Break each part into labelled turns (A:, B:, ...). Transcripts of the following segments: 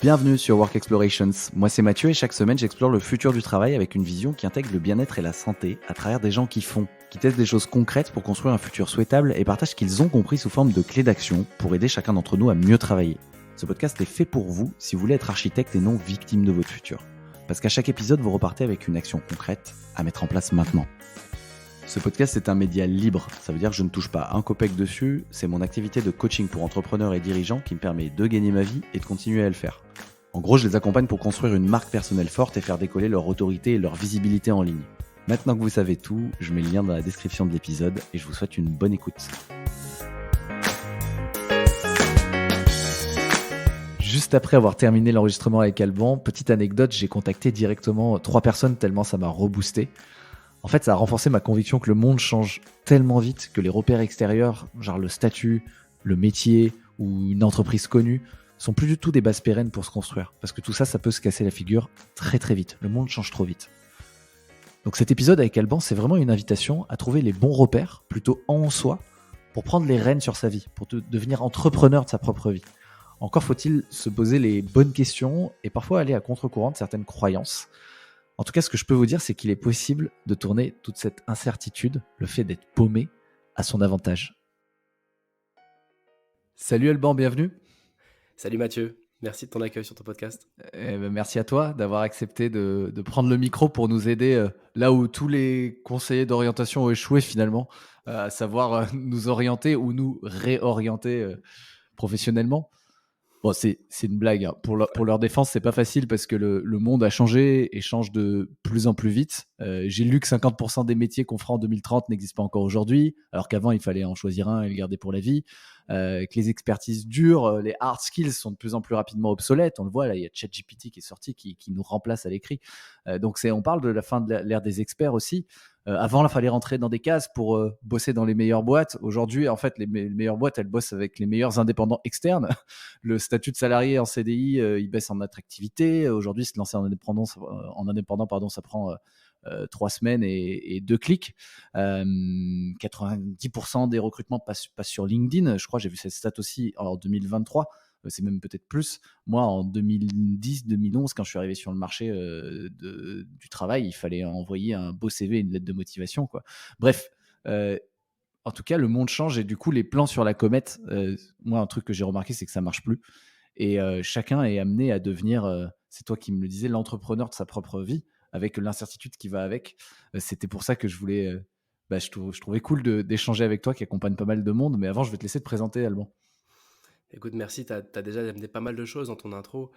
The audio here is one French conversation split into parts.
A: Bienvenue sur Work Explorations. Moi c'est Mathieu et chaque semaine j'explore le futur du travail avec une vision qui intègre le bien-être et la santé à travers des gens qui font, qui testent des choses concrètes pour construire un futur souhaitable et partagent ce qu'ils ont compris sous forme de clés d'action pour aider chacun d'entre nous à mieux travailler. Ce podcast est fait pour vous si vous voulez être architecte et non victime de votre futur. Parce qu'à chaque épisode vous repartez avec une action concrète à mettre en place maintenant. Ce podcast est un média libre, ça veut dire que je ne touche pas un copec dessus, c'est mon activité de coaching pour entrepreneurs et dirigeants qui me permet de gagner ma vie et de continuer à le faire. En gros, je les accompagne pour construire une marque personnelle forte et faire décoller leur autorité et leur visibilité en ligne. Maintenant que vous savez tout, je mets le lien dans la description de l'épisode et je vous souhaite une bonne écoute. Juste après avoir terminé l'enregistrement avec Alban, petite anecdote, j'ai contacté directement 3 personnes tellement ça m'a reboosté. En fait, ça a renforcé ma conviction que le monde change tellement vite que les repères extérieurs, genre le statut, le métier ou une entreprise connue, sont plus du tout des bases pérennes pour se construire. Parce que tout ça, ça peut se casser la figure très très vite. Le monde change trop vite. Donc cet épisode avec Alban, c'est vraiment une invitation à trouver les bons repères, plutôt en soi, pour prendre les rênes sur sa vie, pour devenir entrepreneur de sa propre vie. Encore faut-il se poser les bonnes questions et parfois aller à contre-courant de certaines croyances. En tout cas, ce que je peux vous dire, c'est qu'il est possible de tourner toute cette incertitude, le fait d'être paumé, à son avantage. Salut Alban, bienvenue.
B: Salut Mathieu, merci de ton accueil sur ton podcast.
A: Merci à toi d'avoir accepté de prendre le micro pour nous aider là où tous les conseillers d'orientation ont échoué finalement, à savoir nous orienter ou nous réorienter professionnellement. Bon, c'est une blague, hein. Pour leur défense, c'est pas facile parce que le monde a changé et change de plus en plus vite. J'ai lu que 50% des métiers qu'on fera en 2030 n'existent pas encore aujourd'hui, alors qu'avant, il fallait en choisir un et le garder pour la vie. Que les expertises dures, les hard skills sont de plus en plus rapidement obsolètes. On le voit, là, il y a ChatGPT qui est sorti, qui nous remplace à l'écrit. Donc, on parle de la fin de l'ère des experts aussi. Avant, il fallait rentrer dans des cases pour bosser dans les meilleures boîtes. Aujourd'hui, en fait, les meilleures boîtes, elles bossent avec les meilleurs indépendants externes. Le statut de salarié en CDI, il baisse en attractivité. Aujourd'hui, se lancer en indépendant, ça prend 3 semaines et 2 clics. 90% des recrutements passent sur LinkedIn. Je crois que j'ai vu cette stat aussi en 2023. C'est même peut-être plus. Moi, en 2010-2011, quand je suis arrivé sur le marché du travail, il fallait envoyer un beau CV et une lettre de motivation, quoi. Bref, en tout cas, le monde change et du coup, les plans sur la comète, moi, un truc que j'ai remarqué, c'est que ça marche plus. Et chacun est amené à devenir, c'est toi qui me le disais, l'entrepreneur de sa propre vie, avec l'incertitude qui va avec. C'était pour ça que je voulais, je trouvais cool d'échanger avec toi qui accompagne pas mal de monde. Mais avant, je vais te laisser te présenter, Alban.
B: Écoute, merci, tu as déjà amené pas mal de choses dans ton intro.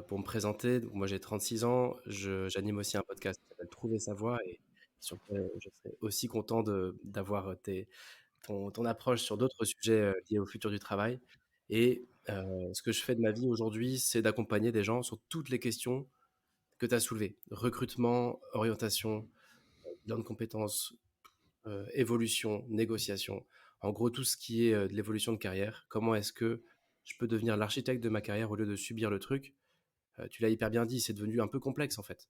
B: Pour me présenter, donc moi j'ai 36 ans, j'anime aussi un podcast qui s'appelle Trouver sa voie et sur lequel je serais aussi content d'avoir ton approche sur d'autres sujets liés au futur du travail. Et ce que je fais de ma vie aujourd'hui, c'est d'accompagner des gens sur toutes les questions que tu as soulevées. Recrutement, orientation, bilan de compétences, évolution, négociation, en gros tout ce qui est de l'évolution de carrière. Comment est-ce que je peux devenir l'architecte de ma carrière au lieu de subir le truc? Tu l'as hyper bien dit, c'est devenu un peu complexe en fait.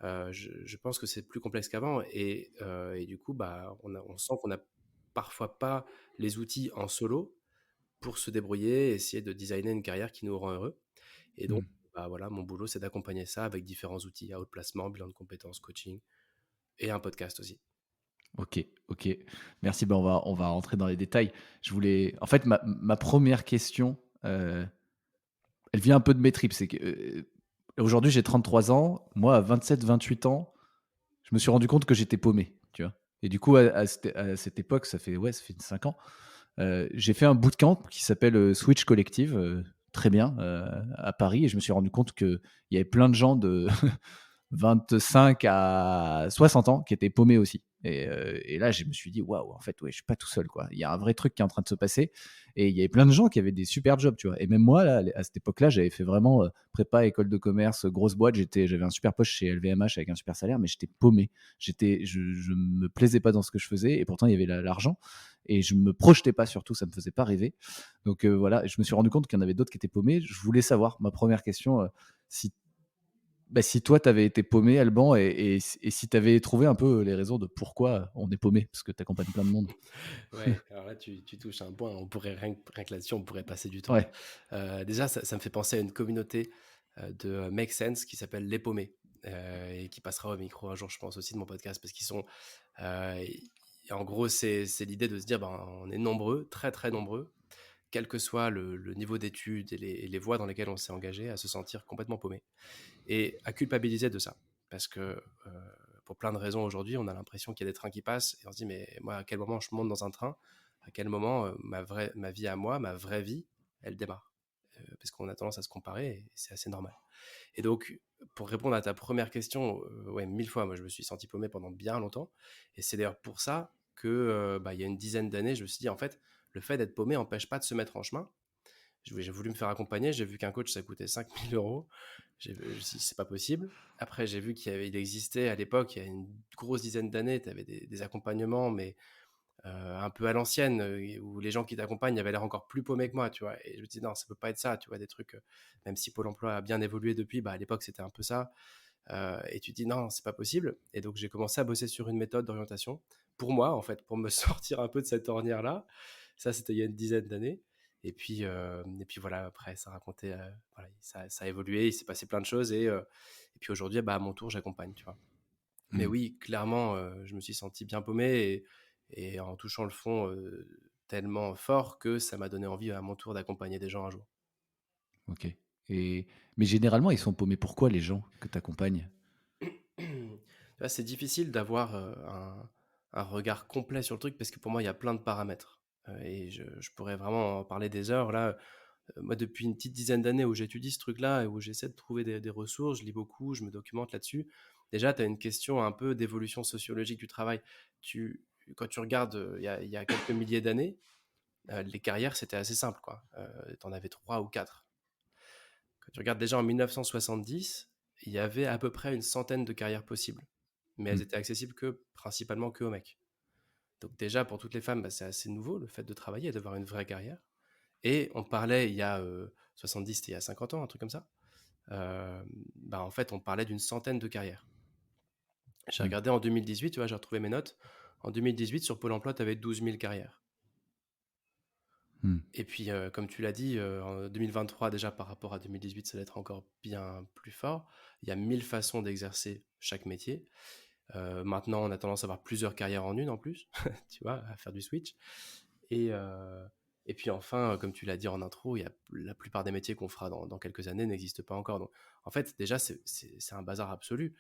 B: Je pense que c'est plus complexe qu'avant et du coup, on sent qu'on n'a parfois pas les outils en solo pour se débrouiller, essayer de designer une carrière qui nous rend heureux. Et donc,
A: Hmm.
B: voilà, mon boulot, c'est d'accompagner ça avec différents outils, outplacement, bilan de compétences, coaching et un podcast aussi.
A: Ok, ok. Merci. Ben on va rentrer dans les détails. En fait, ma première question, elle vient un peu de mes tripes. C'est que aujourd'hui, j'ai 33 ans. Moi, à 27, 28 ans, je me suis rendu compte que j'étais paumé, tu vois. Et du coup, à cette époque, ça fait 5 ans, j'ai fait un bootcamp qui s'appelle Switch Collective, très bien, à Paris. Et je me suis rendu compte qu'il y avait plein de gens de 25 à 60 ans qui étaient paumés aussi. Et là, je me suis dit, waouh, en fait, ouais, je suis pas tout seul, quoi. Il y a un vrai truc qui est en train de se passer. Et il y avait plein de gens qui avaient des super jobs, tu vois. Et même moi, là, à cette époque-là, j'avais fait vraiment prépa, école de commerce, grosse boîte. J'avais un super poste chez LVMH avec un super salaire, mais j'étais paumé. Je me plaisais pas dans ce que je faisais. Et pourtant, il y avait l'argent. Et je me projetais pas, surtout, ça me faisait pas rêver. Donc voilà, je me suis rendu compte qu'il y en avait d'autres qui étaient paumés. Je voulais savoir, ma première question, si bah, si toi, tu avais été paumé, Alban, et si tu avais trouvé un peu les raisons de pourquoi on est paumé, parce que tu accompagnes plein de monde.
B: Ouais, alors là, tu touches un point, on pourrait rien que là-dessus, on pourrait passer du temps.
A: Ouais,
B: Déjà, ça me fait penser à une communauté, de, Make Sense qui s'appelle Les Paumés, et qui passera au micro un jour, je pense aussi de mon podcast parce qu'ils sont, i en gros, c'est l'idée de se dire, ben, on est nombreux, très, très nombreux, quel que soit le niveau d'études et les voies dans lesquelles on s'est engagé, à se sentir complètement paumé et à culpabiliser de ça. Parce que pour plein de raisons aujourd'hui, on a l'impression qu'il y a des trains qui passent et on se dit mais moi à quel moment je monte dans un train, à quel moment ma vie à moi, ma vraie vie, elle démarre. Parce qu'on a tendance à se comparer et c'est assez normal. Et donc pour répondre à ta première question, ouais, 1000 fois, moi je me suis senti paumé pendant bien longtemps et c'est d'ailleurs pour ça que il y a une dizaine d'années, je me suis dit en fait le fait d'être paumé n'empêche pas de se mettre en chemin. J'ai voulu me faire accompagner, j'ai vu qu'un coach, ça coûtait 5 000 euros. Je me suis dit, c'est pas possible. Après, j'ai vu il existait à l'époque, il y a une grosse dizaine d'années, tu avais des accompagnements, mais un peu à l'ancienne, où les gens qui t'accompagnent avaient l'air encore plus paumés que moi, tu vois. Et je me dis, non, ça peut pas être ça, tu vois, des trucs, même si Pôle emploi a bien évolué depuis, à l'époque, c'était un peu ça. Et tu te dis, non, c'est pas possible. Et donc, j'ai commencé à bosser sur une méthode d'orientation pour moi, en fait, pour me sortir un peu de cette ornière-là. Ça, c'était il y a une dizaine d'années. Et puis voilà, après, ça racontait, voilà, ça a évolué, il s'est passé plein de choses. Et puis aujourd'hui, à mon tour, j'accompagne, tu vois. Mais
A: mmh,
B: oui, clairement, je me suis senti bien paumé et en touchant le fond tellement fort que ça m'a donné envie à mon tour d'accompagner des gens un jour.
A: OK. Et mais généralement, ils sont paumés pourquoi les gens que tu accompagnes?
B: Tu vois, c'est difficile d'avoir un regard complet sur le truc parce que pour moi, il y a plein de paramètres. Et je pourrais vraiment en parler des heures. Là, moi, depuis une petite dizaine d'années où j'étudie ce truc-là et où j'essaie de trouver des ressources, je lis beaucoup, je me documente là-dessus. Déjà, tu as une question un peu d'évolution sociologique du travail. Tu, Quand tu regardes il y a quelques milliers d'années, les carrières, c'était assez simple, quoi. Tu en avais trois ou quatre. Quand tu regardes déjà en 1970, il y avait à peu près une centaine de carrières possibles. Mais elles
A: Mmh,
B: étaient accessibles principalement que aux mecs. Donc déjà, pour toutes les femmes, c'est assez nouveau le fait de travailler et d'avoir une vraie carrière. Et on parlait il y a 70, c'était il y a 50 ans, un truc comme ça. Euh, En fait, on parlait d'une centaine de carrières. J'ai
A: mmh,
B: regardé en 2018, tu vois, j'ai retrouvé mes notes. En 2018, sur Pôle emploi, tu avais 12 000 carrières.
A: mmh,
B: Et puis, comme tu l'as dit, en 2023, déjà par rapport à 2018, ça va être encore bien plus fort. Il y a 1000 façons d'exercer chaque métier. Maintenant, on a tendance à avoir plusieurs carrières en une en plus, tu vois, à faire du switch. Et, euh, et puis enfin, comme tu l'as dit en intro, la plupart des métiers qu'on fera dans quelques années n'existent pas encore. Donc, en fait, déjà, c'est un bazar absolu.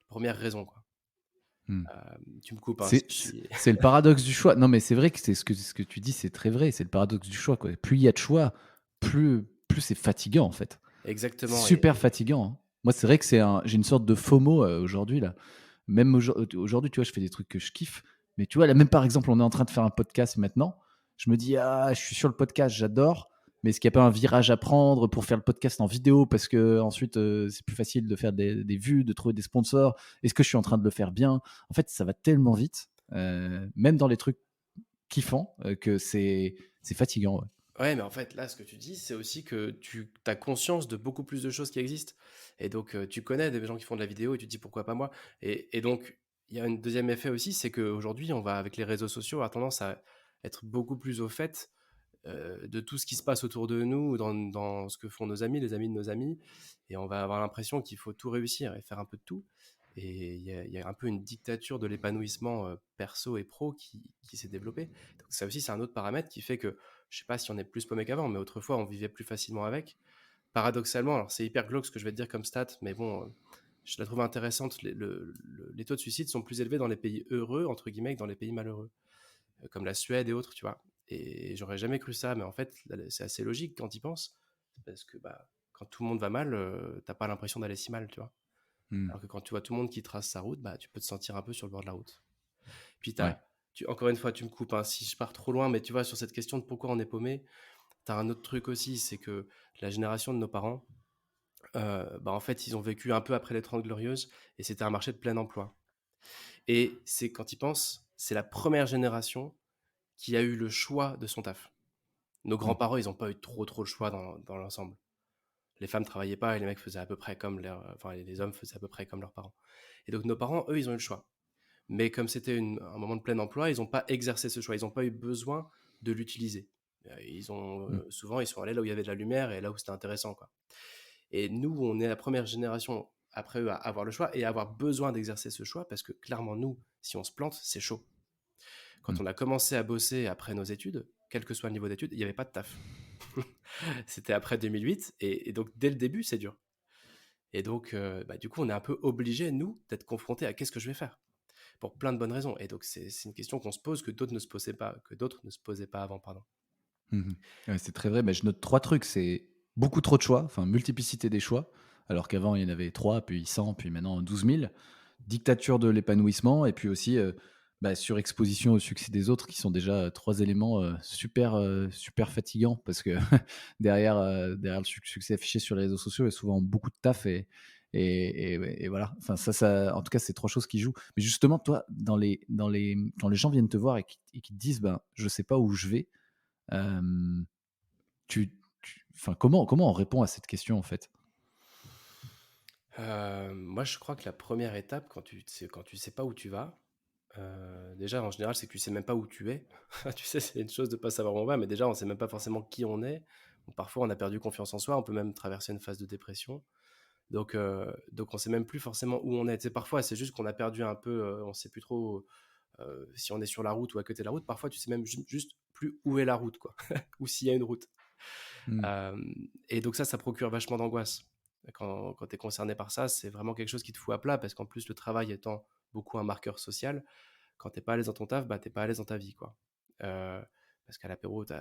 B: Première raison, quoi.
A: mmh.
B: Tu me coupes, hein,
A: C'est
B: si je suis...
A: c'est le paradoxe du choix. Non, mais c'est vrai que c'est ce que tu dis, c'est très vrai, c'est le paradoxe du choix, quoi. Plus il y a de choix, plus c'est fatigant, en fait. C'est
B: Exactement.
A: super fatigant, hein. Moi, c'est vrai que j'ai une sorte de FOMO, aujourd'hui, là. Même aujourd'hui, tu vois, je fais des trucs que je kiffe, mais tu vois, là, même par exemple, on est en train de faire un podcast maintenant. Je me dis: «Ah, je suis sur le podcast, j'adore, mais est-ce qu'il y a pas un virage à prendre pour faire le podcast en vidéo? Parce qu'ensuite, c'est plus facile de faire des vues, de trouver des sponsors. Est-ce que je suis en train de le faire bien?» En fait, ça va tellement vite, même dans les trucs kiffants, que c'est fatigant, ouais.
B: Ouais, mais en fait, là, ce que tu dis, c'est aussi que tu as conscience de beaucoup plus de choses qui existent. Et donc, tu connais des gens qui font de la vidéo et tu te dis pourquoi pas moi. Et donc, il y a un deuxième effet aussi, c'est qu'aujourd'hui, on va, avec les réseaux sociaux, avoir tendance à être beaucoup plus au fait de tout ce qui se passe autour de nous, dans ce que font nos amis, les amis de nos amis. Et on va avoir l'impression qu'il faut tout réussir et faire un peu de tout. Et il y a un peu une dictature de l'épanouissement perso et pro qui s'est développée. Donc ça aussi, c'est un autre paramètre qui fait que, je sais pas si on est plus paumé qu'avant, mais autrefois, on vivait plus facilement avec. Paradoxalement, alors c'est hyper glauque ce que je vais te dire comme stat, mais bon, je la trouve intéressante. Les taux de suicide sont plus élevés dans les pays heureux, entre guillemets, que dans les pays malheureux, comme la Suède et autres, tu vois. Et j'aurais jamais cru ça, mais en fait, c'est assez logique quand tu y penses, parce que quand tout le monde va mal, t'as pas l'impression d'aller si mal, tu vois.
A: Mmh.
B: Alors que quand tu vois tout le monde qui trace sa route, tu peux te sentir un peu sur le bord de la route. Puis
A: Ouais.
B: encore une fois, tu me coupes hein, si je pars trop loin, mais tu vois, sur cette question de pourquoi on est paumé, tu as un autre truc aussi, c'est que la génération de nos parents, en fait, ils ont vécu un peu après les 30 Glorieuses et c'était un marché de plein emploi. Et c'est quand ils pensent, c'est la première génération qui a eu le choix de son taf. Nos
A: Mmh.
B: grands-parents, ils n'ont pas eu trop le choix dans l'ensemble. Les femmes travaillaient pas et les mecs faisaient à peu près comme enfin, les hommes faisaient à peu près comme leurs parents. Et donc nos parents, eux, ils ont eu le choix. Mais comme c'était un moment de plein emploi, ils n'ont pas exercé ce choix. Ils n'ont pas eu besoin de l'utiliser.
A: Mmh.
B: Souvent, ils sont allés là où il y avait de la lumière et là où c'était intéressant, quoi. Et nous, on est la première génération après eux à avoir le choix et à avoir besoin d'exercer ce choix parce que clairement, nous, si on se plante, c'est chaud.
A: Mmh.
B: Quand on a commencé à bosser après nos études, quel que soit le niveau d'études, il n'y avait pas de taf. C'était après 2008 et donc dès le début, c'est dur. Et donc, du coup, on est un peu obligé, nous, d'être confrontés à qu'est-ce que je vais faire pour plein de bonnes raisons. Et donc, c'est une question qu'on se pose que d'autres ne se posaient pas, avant, pardon.
A: Mmh. Ouais, c'est très vrai. Mais je note 3 trucs. C'est beaucoup trop de choix, enfin multiplicité des choix, alors qu'avant il y en avait 3, puis 100, puis maintenant 12 000. Dictature de l'épanouissement et puis aussi, surexposition au succès des autres qui sont déjà 3 éléments, super fatigants parce que derrière le succès affiché sur les réseaux sociaux, il y a souvent beaucoup de taf et voilà. Enfin ça en tout cas, c'est 3 choses qui jouent. Mais justement, toi, quand les gens viennent te voir et qui te disent: «Ben, je sais pas où je vais», hem, enfin comment on répond à cette question, en fait?
B: Moi, je crois que la première étape, quand tu sais pas où tu vas, déjà, en général, c'est que tu sais même pas où tu es. Tu sais, c'est une chose de pas savoir où on va, mais déjà, on sait même pas forcément qui on est. Donc, parfois, on a perdu confiance en soi, on peut même traverser une phase de dépression. Donc on sait même plus forcément où on est. Tu sais, parfois, c'est juste qu'on a perdu un peu, on sait plus trop si on est sur la route ou à côté de la route. Parfois, tu sais même juste plus où est la route, quoi, ou s'il y a une route.
A: Mmh.
B: Et donc ça procure vachement d'angoisse. Quand tu es concerné par ça, c'est vraiment quelque chose qui te fout à plat parce qu'en plus, le travail étant beaucoup un marqueur social, quand t'es pas à l'aise dans ton taf, t'es pas à l'aise dans ta vie, quoi. Euh, Parce qu'à l'apéro, tu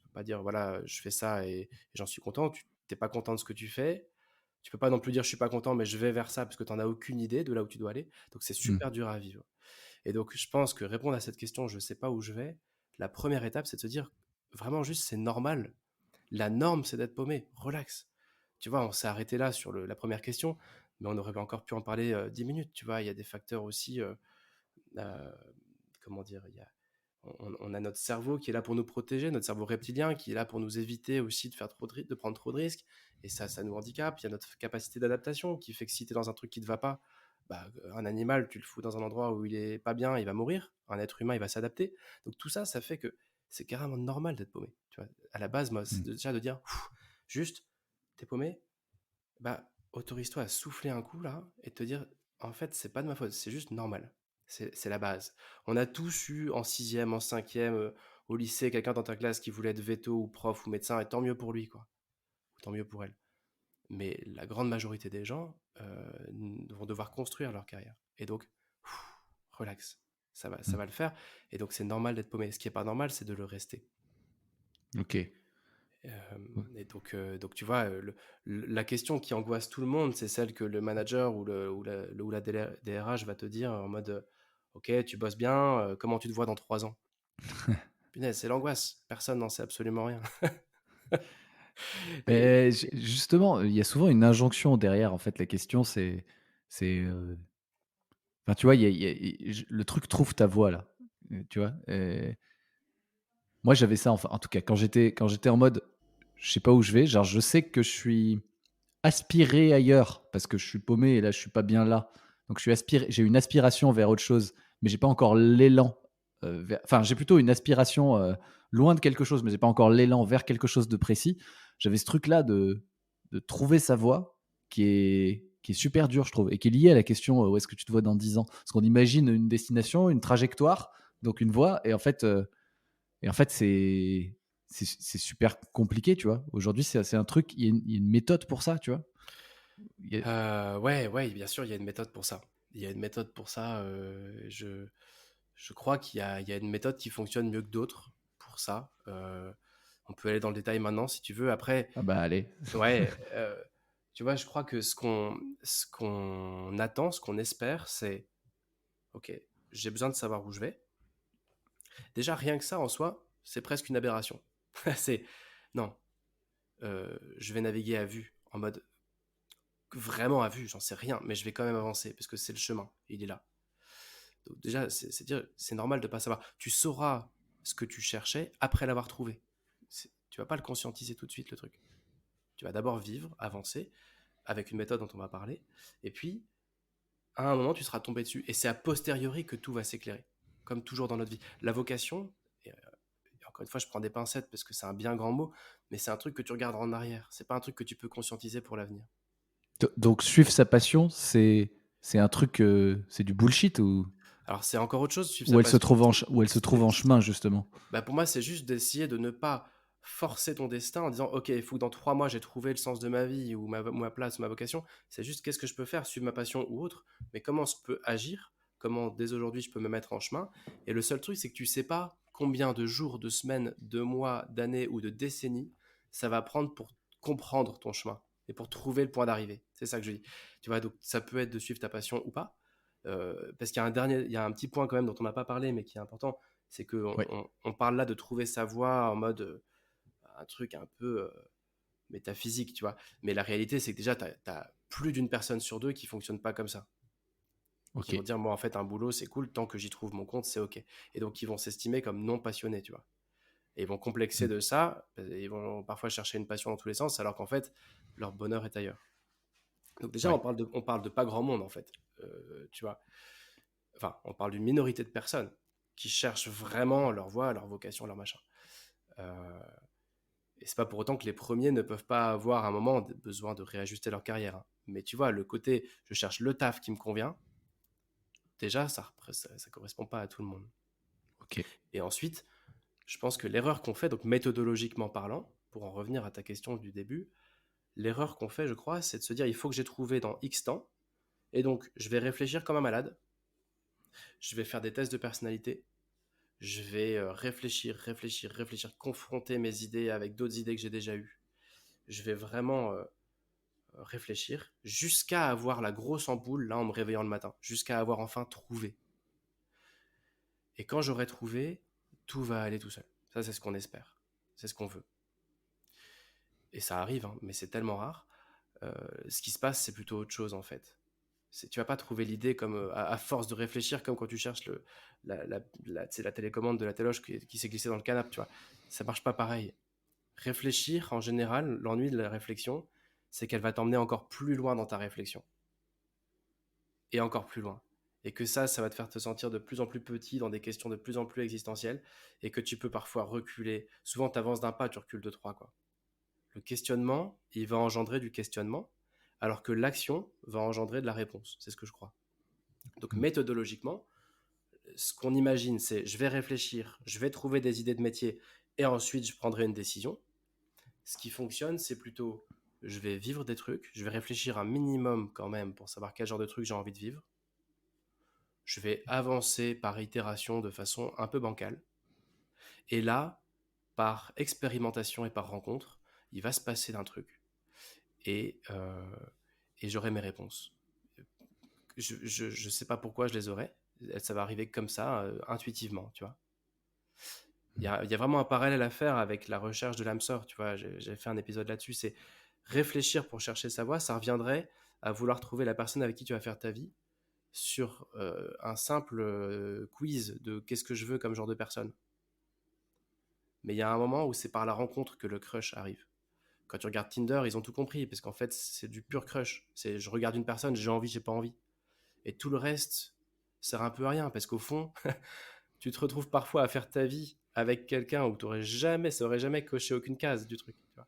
B: peux pas dire, voilà, je fais ça et j'en suis content. Tu t'es pas content de ce que tu fais. Tu peux pas non plus dire, je suis pas content, mais je vais vers ça parce que t'en as aucune idée de là où tu dois aller. Donc c'est
A: Mmh.
B: super dur à vivre. Et donc je pense que répondre à cette question, je sais pas où je vais, la première étape, c'est de se dire, vraiment juste, c'est normal. La norme, c'est d'être paumé. Relax. Tu vois, on s'est arrêté là sur la première question, mais on aurait encore pu en parler 10 minutes. Tu vois, il y a des facteurs aussi. Euh, Comment dire, on a notre cerveau qui est là pour nous protéger, notre cerveau reptilien qui est là pour nous éviter aussi de prendre trop de risques, et ça nous handicape. Il y a notre capacité d'adaptation qui fait que si tu es dans un truc qui ne te va pas, un animal, tu le fous dans un endroit où il est pas bien, il va mourir. Un être humain, il va s'adapter. Donc tout ça, ça fait que c'est carrément normal d'être paumé. Tu vois, à la base, moi, c'est
A: Mmh.
B: déjà de dire, juste, t'es paumé, autorise-toi à souffler un coup là et te dire, en fait, c'est pas de ma faute, c'est juste normal. C'est la base. On a tous eu en sixième, en cinquième, au lycée, quelqu'un dans ta classe qui voulait être veto ou prof ou médecin, et tant mieux pour lui, quoi. Ou tant mieux pour elle. Mais la grande majorité des gens vont devoir construire leur carrière. Et donc, relax. Ça
A: Mmh.
B: va le faire. Et donc, c'est normal d'être paumé. Ce qui est pas normal, c'est de le rester.
A: OK. Ouais.
B: Et donc, tu vois, la question qui angoisse tout le monde, c'est celle que le manager ou la DRH va te dire en mode ok, tu bosses bien, comment tu te vois dans 3 ans? Punaise, c'est l'angoisse. Personne n'en sait absolument rien. Et,
A: Beh, justement, il y a souvent une injonction derrière, en fait. La question, c'est, enfin, tu vois, il y a le truc «trouve ta voie» là, tu vois? Moi, j'avais ça, enfin, en tout cas, quand j'étais en mode: «Je sais pas où je vais», genre, je sais que je suis aspiré ailleurs parce que je suis paumé et là, je suis pas bien là. Donc j'ai une aspiration vers autre chose, mais j'ai pas encore l'élan, enfin, j'ai plutôt une aspiration, loin de quelque chose, mais j'ai pas encore l'élan vers quelque chose de précis. J'avais ce truc-là de trouver sa voie qui est super dur, je trouve, et qui est lié à la question, où est-ce que tu te vois dans 10 ans? Parce qu'on imagine une destination, une trajectoire, donc une voie, et en fait, c'est super compliqué, tu vois? Aujourd'hui, c'est un truc, il y a une méthode pour ça, tu vois? Il y a
B: ouais, ouais, bien sûr, il y a une méthode pour ça. Il y a une méthode pour ça. Je crois il y a une méthode qui fonctionne mieux que d'autres pour ça. On peut aller dans le détail maintenant si tu veux. Après,
A: Ah bah, allez.
B: ouais, tu vois, je crois que ce qu'on attend, ce qu'on espère, c'est ok, j'ai besoin de savoir où je vais. Déjà, rien que ça en soi, c'est presque une aberration. C'est non, je vais naviguer à vue, en mode vraiment à vue, j'en sais rien, mais je vais quand même avancer parce que c'est le chemin, il est là. Donc déjà, c'est dire, c'est normal de pas savoir. Tu sauras ce que tu cherchais après l'avoir trouvé. Tu vas pas le conscientiser tout de suite le truc. Tu vas d'abord vivre, avancer, avec une méthode dont on va parler, et puis, à un moment, tu seras tombé dessus. Et c'est a posteriori que tout va s'éclairer, comme toujours dans notre vie. La vocation, et encore une fois, je prends des pincettes parce que c'est un bien grand mot, mais c'est un truc que tu regardes en arrière. C'est pas un truc que tu peux conscientiser pour l'avenir.
A: Donc suivre sa passion, c'est un truc, c'est du bullshit
B: Alors, c'est encore autre chose, suivre sa passion.
A: ou elle se trouve en chemin justement?
B: Bah, pour moi, c'est juste d'essayer de ne pas forcer ton destin en disant: «OK, il faut que dans 3 mois, j'ai trouvé le sens de ma vie ou ma place, ma vocation». C'est juste qu'est-ce que je peux faire, suivre ma passion ou autre, mais comment je peux agir, comment dès aujourd'hui je peux me mettre en chemin. Et le seul truc, c'est que tu sais pas combien de jours, de semaines, de mois, d'années ou de décennies ça va prendre pour comprendre ton chemin et pour trouver le point d'arrivée. C'est ça que je dis. Tu vois? Donc ça peut être de suivre ta passion ou pas, parce qu'il y a un petit point quand même dont on n'a pas parlé, mais qui est important, c'est qu'on
A: Oui.
B: on parle là de trouver sa voie en mode un truc un peu métaphysique, tu vois. Mais la réalité, c'est que déjà, tu as plus d'une personne sur deux qui fonctionne pas comme ça. Qui vont
A: OK.
B: dire, moi, en fait, un boulot, c'est cool, tant que j'y trouve mon compte, c'est OK. Et donc, ils vont s'estimer comme non passionnés, tu vois. Et ils vont complexer
A: Mmh.
B: de ça, et ils vont parfois chercher une passion dans tous les sens, alors qu'en fait, leur bonheur est ailleurs. Donc, déjà,
A: Ouais.
B: on parle de pas grand monde, en fait. Tu vois. Enfin, on parle d'une minorité de personnes qui cherchent vraiment leur voie, leur vocation, leur machin. Euh, Et c'est pas pour autant que les premiers ne peuvent pas avoir un moment besoin de réajuster leur carrière, hein. Mais tu vois, le côté je cherche le taf qui me convient, déjà, ça correspond pas à tout le monde.
A: OK.
B: Et ensuite, je pense que l'erreur qu'on fait, donc méthodologiquement parlant, pour en revenir à ta question du début, l'erreur qu'on fait, je crois, c'est de se dire il faut que j'ai trouvé dans X temps, et donc je vais réfléchir comme un malade, je vais faire des tests de personnalité, je vais réfléchir, confronter mes idées avec d'autres idées que j'ai déjà eues. Je vais vraiment réfléchir jusqu'à avoir la grosse ampoule là en me réveillant le matin, jusqu'à avoir enfin trouvé. Et quand j'aurai trouvé, tout va aller tout seul. Ça, c'est ce qu'on espère. C'est ce qu'on veut. Et ça arrive, hein, mais c'est tellement rare. Euh, Ce qui se passe, c'est plutôt autre chose en fait. Tu vas pas trouver l'idée comme à force de réfléchir, comme quand tu cherches la télécommande de la téloche qui s'est glissée dans le canapé, tu vois. Ça marche pas pareil. Réfléchir, en général, l'ennui de la réflexion, c'est qu'elle va t'emmener encore plus loin dans ta réflexion. Et encore plus loin. Et que ça va te faire te sentir de plus en plus petit dans des questions de plus en plus existentielles, et que tu peux parfois reculer. Souvent, tu avances d'un pas, tu recules de trois, quoi. Le questionnement, il va engendrer du questionnement, alors que l'action va engendrer de la réponse. C'est ce que je crois. Donc,
A: Mmh.
B: méthodologiquement, ce qu'on imagine, c'est je vais réfléchir, je vais trouver des idées de métier, et ensuite je prendrai une décision. Ce qui fonctionne, c'est plutôt je vais vivre des trucs, je vais réfléchir un minimum quand même pour savoir quel genre de truc j'ai envie de vivre. Je vais avancer par itération de façon un peu bancale. Et là, par expérimentation et par rencontre, il va se passer d'un truc. Et, euh, et j'aurai mes réponses. Je sais pas pourquoi je les aurai. Ça va arriver comme ça, intuitivement, tu vois.
A: Mmh.
B: Il y a vraiment un parallèle à faire avec la recherche de l'âme sœur, tu vois. J'ai fait un épisode là-dessus. C'est réfléchir pour chercher sa voie. Ça reviendrait à vouloir trouver la personne avec qui tu vas faire ta vie sur un simple quiz de qu'est-ce que je veux comme genre de personne. Mais il y a un moment où c'est par la rencontre que le crush arrive. Quand tu regardes Tinder, ils ont tout compris, parce qu'en fait, c'est du pur crush. C'est je regarde une personne, j'ai envie, j'ai pas envie. Et tout le reste sert un peu à rien, parce qu'au fond, tu te retrouves parfois à faire ta vie avec quelqu'un où ça aurait jamais coché aucune case du truc. Tu vois.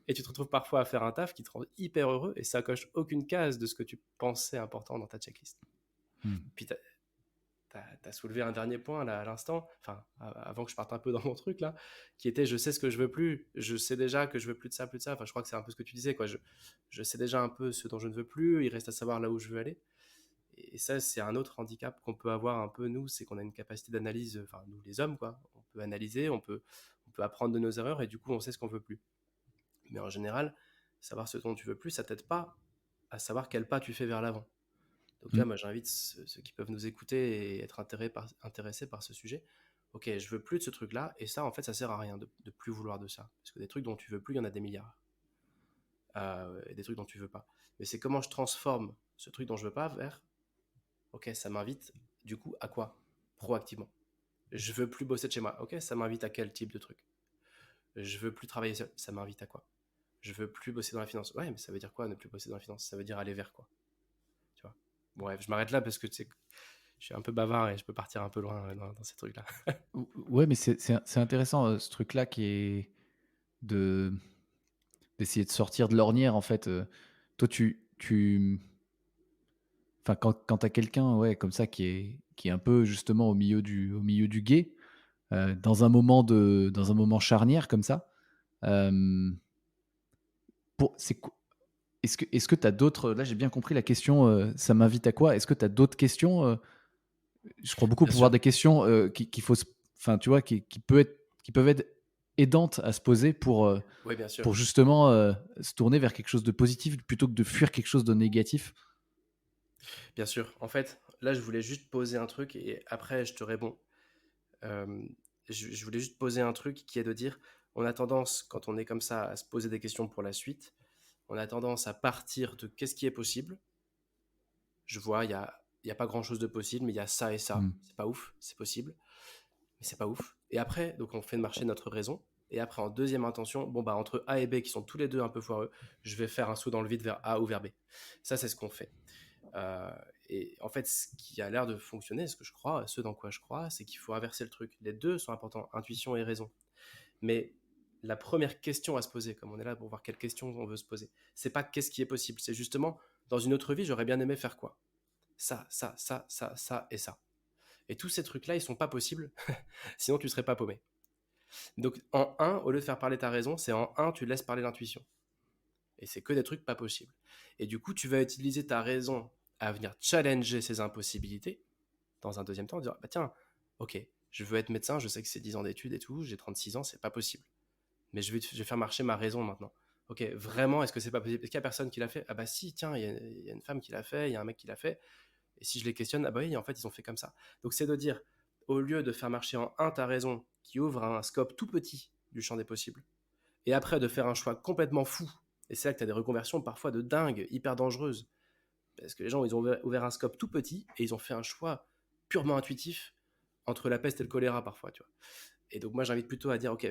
B: Et tu te retrouves parfois à faire un taf qui te rend hyper heureux, et ça coche aucune case de ce que tu pensais important dans ta checklist.
A: Mmh.
B: Puis t'as soulevé un dernier point là à l'instant, enfin avant que je parte un peu dans mon truc là, qui était je sais ce que je veux plus, je sais déjà que je veux plus de ça, plus de ça. Enfin, je crois que c'est un peu ce que tu disais, quoi. Je sais déjà un peu ce dont je ne veux plus, il reste à savoir là où je veux aller. Et ça, c'est un autre handicap qu'on peut avoir un peu, nous, c'est qu'on a une capacité d'analyse, enfin, nous les hommes, quoi. On peut analyser, on peut apprendre de nos erreurs, et du coup, on sait ce qu'on veut plus. Mais en général, savoir ce dont tu veux plus, ça t'aide pas à savoir quel pas tu fais vers l'avant. Donc, tu
A: Mmh.
B: vois, moi, j'invite ceux qui peuvent nous écouter et être intéressés par ce sujet. Ok, je veux plus de ce truc-là, et ça, en fait, ça sert à rien de plus vouloir de ça. Parce que des trucs dont tu veux plus, il y en a des milliards. Et des trucs dont tu veux pas. Mais c'est comment je transforme ce truc dont je veux pas vers, ok, ça m'invite, du coup, à quoi? Proactivement. Je veux plus bosser de chez moi. Ok, ça m'invite à quel type de truc? Je veux plus travailler seul. Ça m'invite à quoi? je veux plus bosser dans la finance. Ouais, mais ça veut dire quoi, ne plus bosser dans la finance? Ça veut dire aller vers quoi, tu vois? Bon, bref, je m'arrête là parce que tu sais, je suis un peu bavard et je peux partir un peu loin dans ces trucs-là.
A: Ouais, mais c'est intéressant, ce truc-là qui est de d'essayer de sortir de l'ornière, en fait. Toi, enfin, quand tu as quelqu'un, ouais, comme ça qui est un peu justement au milieu du gué, dans un moment charnière comme ça, hem, pour c'est qu est-ce que tu as d'autres, là, j'ai bien compris la question, ça m'invite à quoi? Est-ce que tu as d'autres questions? Je crois beaucoup au
B: Bien
A: pouvoir
B: sûr.
A: des questions, qu'il faut se enfin, tu vois, qui peuvent être aidantes à se poser
B: Oui, bien sûr.
A: pour justement, se tourner vers quelque chose de positif plutôt que de fuir quelque chose de négatif.
B: Bien sûr. En fait, là, je voulais juste poser un truc et après, je te réponds. Euh, je voulais juste poser un truc qui est de dire, on a tendance, quand on est comme ça, à se poser des questions pour la suite, on a tendance à partir de qu'est-ce qui est possible. Je vois, il y a pas grand-chose de possible, mais il y a ça et ça.
A: Mmh.
B: C'est pas ouf, c'est possible, mais c'est pas ouf. Et après, donc on fait marcher notre raison. Et après, en deuxième intention, bon bah entre A et B qui sont tous les deux un peu foireux, je vais faire un saut dans le vide vers A ou vers B. Ça, c'est ce qu'on fait. Euh, et en fait, ce qui a l'air de fonctionner, ce que je crois, ce dans quoi je crois, c'est qu'il faut inverser le truc. Les deux sont importants, intuition et raison. Mais la première question à se poser, comme on est là pour voir quelle question on veut se poser, c'est pas qu'est-ce qui est possible, c'est justement dans une autre vie, j'aurais bien aimé faire quoi? Ça et ça. Et tous ces trucs-là, ils sont pas possibles, sinon tu serais pas paumé. Donc en un, au lieu de faire parler ta raison, c'est en un, tu laisses parler l'intuition. Et c'est que des trucs pas possibles. Et du coup, tu vas utiliser ta raison à venir challenger ces impossibilités dans un deuxième temps, dire bah tiens, ok, je veux être médecin, je sais que c'est 10 ans d'études et tout, j'ai 36 ans, c'est pas possible. Mais je vais faire marcher ma raison maintenant. Ok, vraiment, est-ce que c'est pas possible? Est-ce qu'il y a personne qui l'a fait? Ah bah si, tiens, il y a une femme qui l'a fait, il y a un mec qui l'a fait. Et si je les questionne, ah bah oui, en fait, ils ont fait comme ça. Donc c'est de dire, au lieu de faire marcher en un ta raison, qui ouvre un scope tout petit du champ des possibles, et après de faire un choix complètement fou, et c'est là que tu as des reconversions parfois de dingue, hyper dangereuses, parce que les gens, ils ont ouvert un scope tout petit, et ils ont fait un choix purement intuitif entre la peste et le choléra parfois, tu vois. Et donc moi, j'invite plutôt à dire, ok,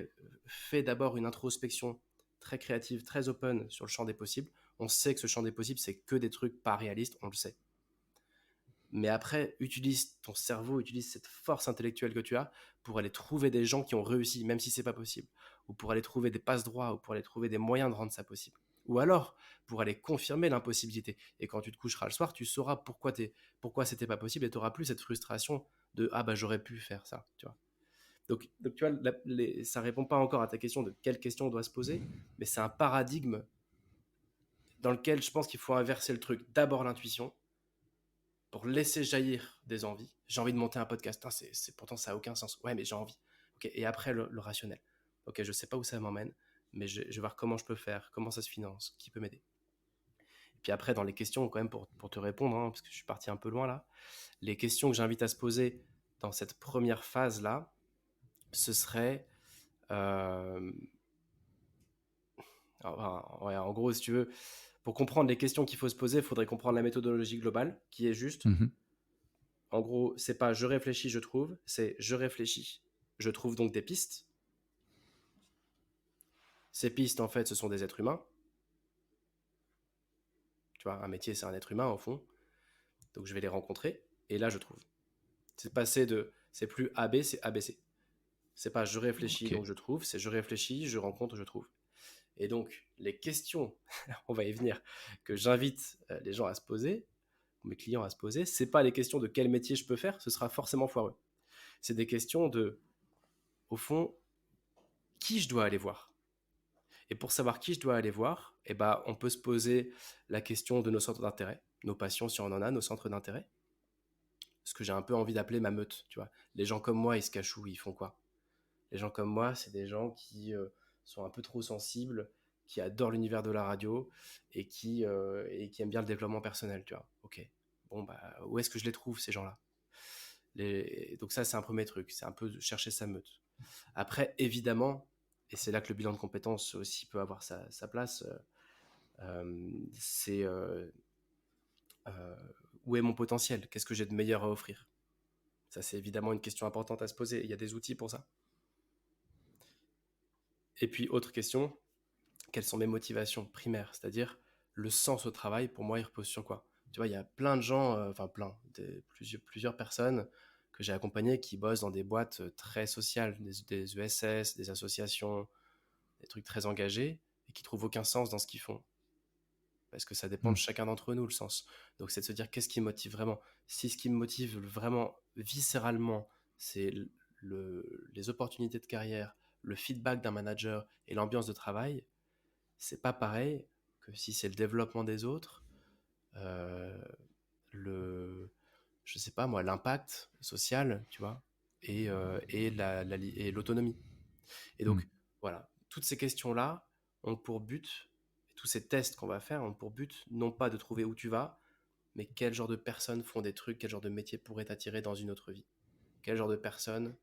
B: fais d'abord une introspection très créative, très open sur le champ des possibles. On sait que ce champ des possibles, c'est que des trucs pas réalistes, on le sait. Mais après, utilise ton cerveau, utilise cette force intellectuelle que tu as pour aller trouver des gens qui ont réussi, même si c'est pas possible, ou pour aller trouver des passe-droits, ou pour aller trouver des moyens de rendre ça possible. Ou alors, pour aller confirmer l'impossibilité. Et quand tu te coucheras le soir, tu sauras pourquoi c'était pas possible et tu n'auras plus cette frustration de ah bah j'aurais pu faire ça, tu vois. Donc tu vois, ça répond pas encore à ta question de quelle question on doit se poser, mais c'est un paradigme dans lequel je pense qu'il faut inverser le truc. D'abord l'intuition, pour laisser jaillir des envies. J'ai envie de monter un podcast. Hein, pourtant, ça n'a aucun sens. Ouais, mais j'ai envie. Ok. Et après, le rationnel. Ok, je ne sais pas où ça m'emmène, mais je vais voir comment je peux faire, comment ça se finance, qui peut m'aider. Et puis après, dans les questions, quand même, pour te répondre, hein, parce que je suis parti un peu loin là, les questions que j'invite à se poser dans cette première phase-là, ce serait... euh, ouais, en gros, si tu veux, pour comprendre les questions qu'il faut se poser, il faudrait comprendre la méthodologie globale, qui est juste,
A: Mmh.
B: en gros, c'est pas je réfléchis, je trouve, c'est je réfléchis, je trouve donc des pistes. Ces pistes, en fait, ce sont des êtres humains. Tu vois, un métier, c'est un être humain, au fond. Donc, je vais les rencontrer. Et là, je trouve. C'est passé de. C'est plus AB, c'est ABC. C'est pas je réfléchis, donc
A: OK.
B: je trouve. C'est je réfléchis, je rencontre, je trouve. Et donc, les questions, on va y venir, que j'invite les gens à se poser, mes clients à se poser, c'est pas les questions de quel métier je peux faire, ce sera forcément foireux. C'est des questions de, au fond, qui je dois aller voir. Et pour savoir qui je dois aller voir, eh ben, on peut se poser la question de nos centres d'intérêt, nos passions si on en a, nos centres d'intérêt. Ce que j'ai un peu envie d'appeler ma meute, tu vois. Les gens comme moi, ils se cachent où, ils font quoi? Les gens comme moi, c'est des gens qui sont un peu trop sensibles, qui adorent l'univers de la radio et qui aiment bien le développement personnel, tu vois. Ok. Bon, bah, où est-ce que je les trouve, ces gens-là? Donc ça, c'est un premier truc, c'est un peu de chercher sa meute. Après, évidemment, et c'est là que le bilan de compétences aussi peut avoir sa place, c'est euh, où est mon potentiel? Qu'est-ce que j'ai de meilleur à offrir? Ça, c'est évidemment une question importante à se poser. Il y a des outils pour ça. Et puis, autre question, quelles sont mes motivations primaires, c'est-à-dire le sens au travail, pour moi, il repose sur quoi? Tu vois, il y a plein de gens, enfin plein, plusieurs personnes que j'ai accompagnées qui bossent dans des boîtes très sociales, des ESS, des associations, des trucs très engagés, et qui trouvent aucun sens dans ce qu'ils font. Parce que ça dépend
A: Mmh.
B: de chacun d'entre nous, le sens. Donc c'est de se dire qu'est-ce qui me motive vraiment. Si ce qui me motive vraiment viscéralement, c'est les opportunités de carrière, le feedback d'un manager et l'ambiance de travail, c'est pas pareil que si c'est le développement des autres, euh, le, je sais pas moi, l'impact social, tu vois, et l'autonomie. Et
A: Mmh.
B: donc, voilà, toutes ces questions-là ont pour but, tous ces tests qu'on va faire ont pour but, non pas de trouver où tu vas, mais quel genre de personnes font des trucs, quel genre de métier pourrait t'attirer dans une autre vie. Quel genre de personnes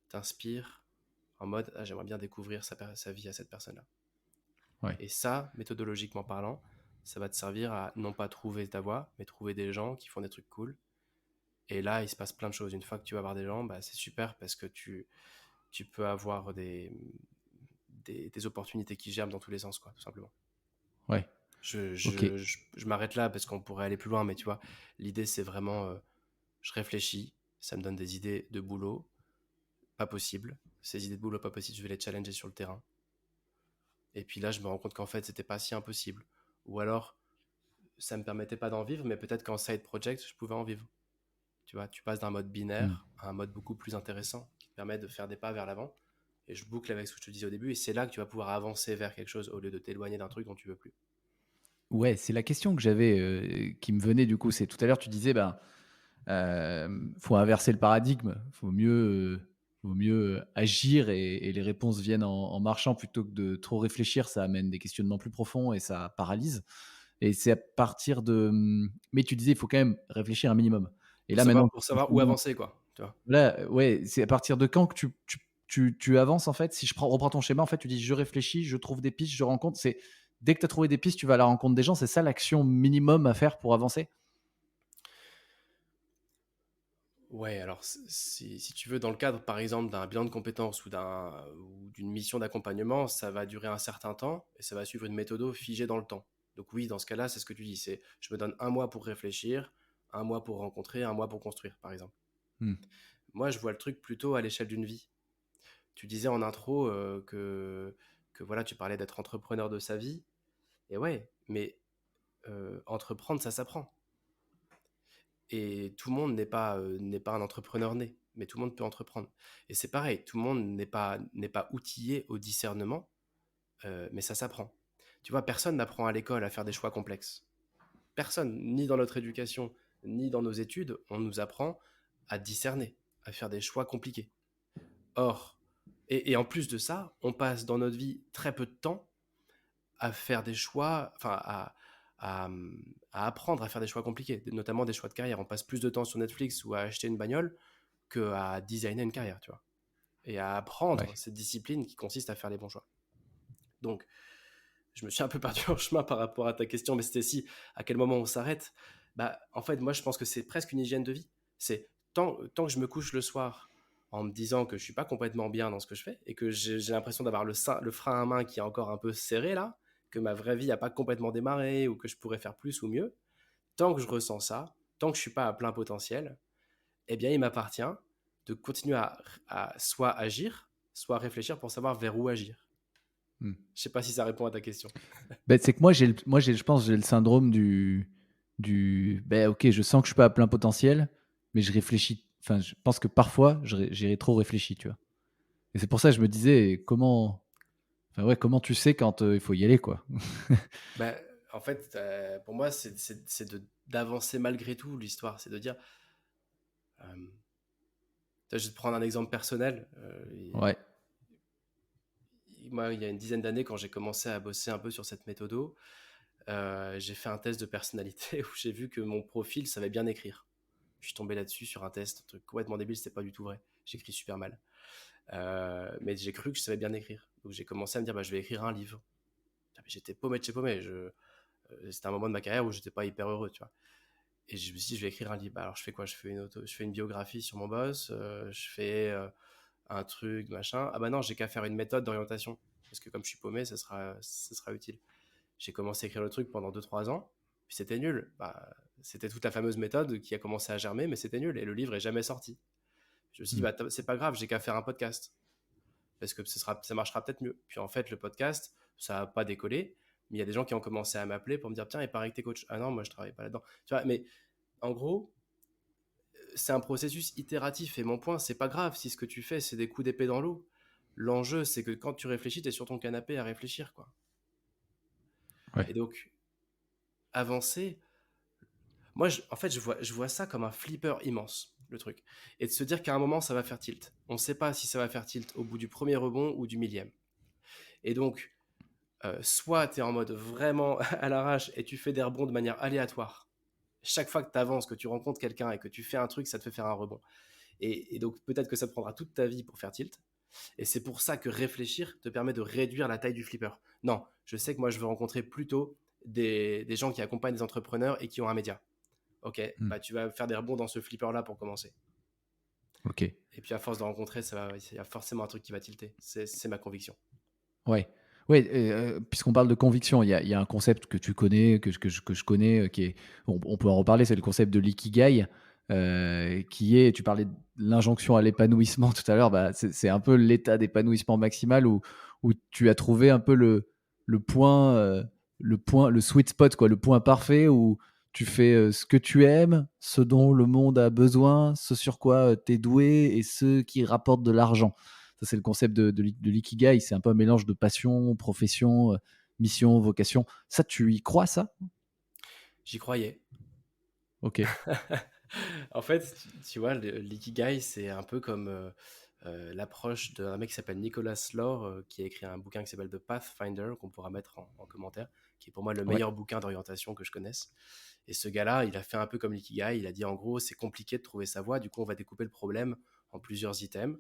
B: t'inspire en mode, ah, j'aimerais bien découvrir sa vie à cette personne-là.
A: Ouais.
B: Et ça, méthodologiquement parlant, ça va te servir à non pas trouver ta voie, mais trouver des gens qui font des trucs cool. Et là, il se passe plein de choses. Une fois que tu vas voir des gens, bah, c'est super parce que tu peux avoir des opportunités qui germent dans tous les sens, quoi, tout simplement.
A: Ouais. Ok.
B: Je m'arrête là parce qu'on pourrait aller plus loin, mais tu vois, l'idée c'est vraiment, je réfléchis, ça me donne des idées de boulot, pas possible. Ces idées de boulot pas possible, je vais les challenger sur le terrain. Et puis là, je me rends compte qu'en fait, c'était pas si impossible. Ou alors, ça me permettait pas d'en vivre, mais peut-être qu'en side project, je pouvais en vivre. Tu vois, tu passes d'un mode
A: Mmh.
B: binaire à un mode beaucoup plus intéressant qui te permet de faire des pas vers l'avant. Et je boucle avec ce que je te disais au début, et c'est là que tu vas pouvoir avancer vers quelque chose au lieu de t'éloigner d'un truc dont tu veux plus.
A: Ouais, c'est la question que j'avais, qui me venait du coup. C'est tout à l'heure, tu disais, ben, faut inverser le paradigme. Vaut mieux agir et les réponses viennent en marchant plutôt que de trop réfléchir. Ça amène des questionnements plus profonds et ça paralyse. Et c'est à partir de, mais tu disais, il faut quand même réfléchir un minimum. Et là maintenant,
B: Pour savoir où avancer, quoi. Tu vois.
A: là, ouais, c'est à partir de quand que tu avances en fait? Si je reprends ton schéma, en fait, tu dis: «Je réfléchis, je trouve des pistes, je rencontre». C'est dès que tu as trouvé des pistes, tu vas à la rencontre des gens, c'est ça l'action minimum à faire pour avancer?
B: Ouais, alors si tu veux, dans le cadre, par exemple, d'un bilan de compétences ou d'une mission d'accompagnement, ça va durer un certain temps et ça va suivre une méthode figée dans le temps. Donc oui, dans ce cas-là, c'est ce que tu dis, c'est je me donne un mois pour réfléchir, un mois pour rencontrer, un mois pour construire, par exemple.
A: Mmh.
B: Moi, je vois le truc plutôt à l'échelle d'une vie. Tu disais en intro que voilà, tu parlais d'être entrepreneur de sa vie. Et ouais, mais entreprendre, ça s'apprend. Et tout le monde n'est pas un entrepreneur né, mais tout le monde peut entreprendre. Et c'est pareil, tout le monde n'est pas outillé au discernement, mais ça s'apprend. Tu vois, personne n'apprend à l'école à faire des choix complexes. Personne, ni dans notre éducation, ni dans nos études, on nous apprend à discerner, à faire des choix compliqués. Or, et en plus de ça, on passe dans notre vie très peu de temps à faire des choix, enfin à, à apprendre à faire des choix compliqués, notamment des choix de carrière. On passe plus de temps sur Netflix ou à acheter une bagnole que à designer une carrière, tu vois. Et à apprendre
A: Ouais.
B: cette discipline qui consiste à faire les bons choix. Donc, je me suis un peu perdu en chemin par rapport à ta question, mais c'était si, à quel moment on s'arrête. Bah, en fait, moi, je pense que c'est presque une hygiène de vie. C'est tant que je me couche le soir en me disant que je suis pas complètement bien dans ce que je fais et que j'ai l'impression d'avoir le frein à main qui est encore un peu serré là, que ma vraie vie n'a pas complètement démarré ou que je pourrais faire plus ou mieux, tant que je ressens ça, tant que je suis pas à plein potentiel, eh bien, il m'appartient de continuer à soit agir, soit réfléchir pour savoir vers où agir.
A: Mmh.
B: Je sais pas si ça répond à ta question.
A: Beh, c'est que moi, je pense, j'ai le syndrome ben OK, je sens que je suis pas à plein potentiel, mais je réfléchis. Enfin, je pense que parfois, j'ai trop réfléchi, tu vois? Et c'est pour ça que je me disais: «Comment enfin, ouais, comment tu sais quand, il faut y aller, quoi?»
B: Bah, en fait, pour moi, d'avancer malgré tout l'histoire. C'est de dire, euh, je vais te prendre un exemple personnel.
A: Ouais.
B: Moi, il y a une dizaine d'années, quand j'ai commencé à bosser un peu sur cette méthode, j'ai fait un test de personnalité où j'ai vu que mon profil savait bien écrire. Je suis tombé là-dessus sur un test, un truc complètement débile, c'était pas du tout vrai. J'écris super mal. Mais j'ai cru que je savais bien écrire. Donc j'ai commencé à me dire, bah, je vais écrire un livre. J'étais paumé de chez paumé. C'était un moment de ma carrière où j'étais pas hyper heureux, tu vois. Et je me suis dit, je vais écrire un livre. Bah, alors, je fais quoi? Je fais une biographie sur mon boss, je fais un truc, machin. Ah bah non, j'ai qu'à faire une méthode d'orientation. parce que comme je suis paumé, ça sera utile. J'ai commencé à écrire le truc pendant 2-3 ans, puis c'était nul. Bah, c'était toute la fameuse méthode qui a commencé à germer, mais c'était nul, et le livre est jamais sorti. Je me suis dit,
A: Hmm.
B: bah, c'est pas grave, j'ai qu'à faire un podcast, parce que ça marchera peut-être mieux. Puis en fait, le podcast, ça n'a pas décollé, mais il y a des gens qui ont commencé à m'appeler pour me dire, tiens, il paraît que t'es coach. Ah non, moi je travaille pas là-dedans. Tu vois, mais en gros, c'est un processus itératif, et mon point, c'est pas grave si ce que tu fais, c'est des coups d'épée dans l'eau. L'enjeu, c'est que quand tu réfléchis, tu es sur ton canapé à réfléchir, quoi.
A: Ouais.
B: Et donc, avancer, moi, en fait, je vois ça comme un flipper immense, le truc. Et de se dire qu'à un moment, ça va faire tilt. On ne sait pas si ça va faire tilt au bout du premier rebond ou du millième. Et donc, soit tu es en mode vraiment à l'arrache et tu fais des rebonds de manière aléatoire. Chaque fois que tu avances, que tu rencontres quelqu'un et que tu fais un truc, ça te fait faire un rebond. Et donc, peut-être que ça te prendra toute ta vie pour faire tilt. Et c'est pour ça que réfléchir te permet de réduire la taille du flipper. Non, je sais que moi, je veux rencontrer plutôt des gens qui accompagnent des entrepreneurs et qui ont un média. Ok,
A: Hmm.
B: bah tu vas faire des rebonds dans ce flipper-là pour commencer.
A: Ok.
B: Et puis à force de rencontrer, il y a forcément un truc qui va tilter. C'est ma conviction.
A: Ouais. Ouais, puisqu'on parle de conviction, il y a un concept que tu connais, que je connais, qui est, on peut en reparler, c'est le concept de l'ikigai, qui est, tu parlais de l'injonction à l'épanouissement tout à l'heure, bah, c'est un peu l'état d'épanouissement maximal où tu as trouvé un peu le point, le sweet spot, quoi, le point parfait où tu fais ce que tu aimes, ce dont le monde a besoin, ce sur quoi tu es doué et ce qui rapporte de l'argent. Ça, c'est le concept de l'ikigai. C'est un peu un mélange de passion, profession, mission, vocation. Ça, tu y crois, ça?
B: J'y croyais.
A: Ok.
B: En fait, tu vois, l'ikigai, c'est un peu comme l'approche d'un mec qui s'appelle Nicolas Lore, qui a écrit un bouquin qui s'appelle The Pathfinder, qu'on pourra mettre en commentaire, qui est pour moi le
A: Ouais.
B: meilleur bouquin d'orientation que je connaisse. Et ce gars-là, il a fait un peu comme l'ikigai. Il a dit en gros, c'est compliqué de trouver sa voie. Du coup, on va découper le problème en plusieurs items.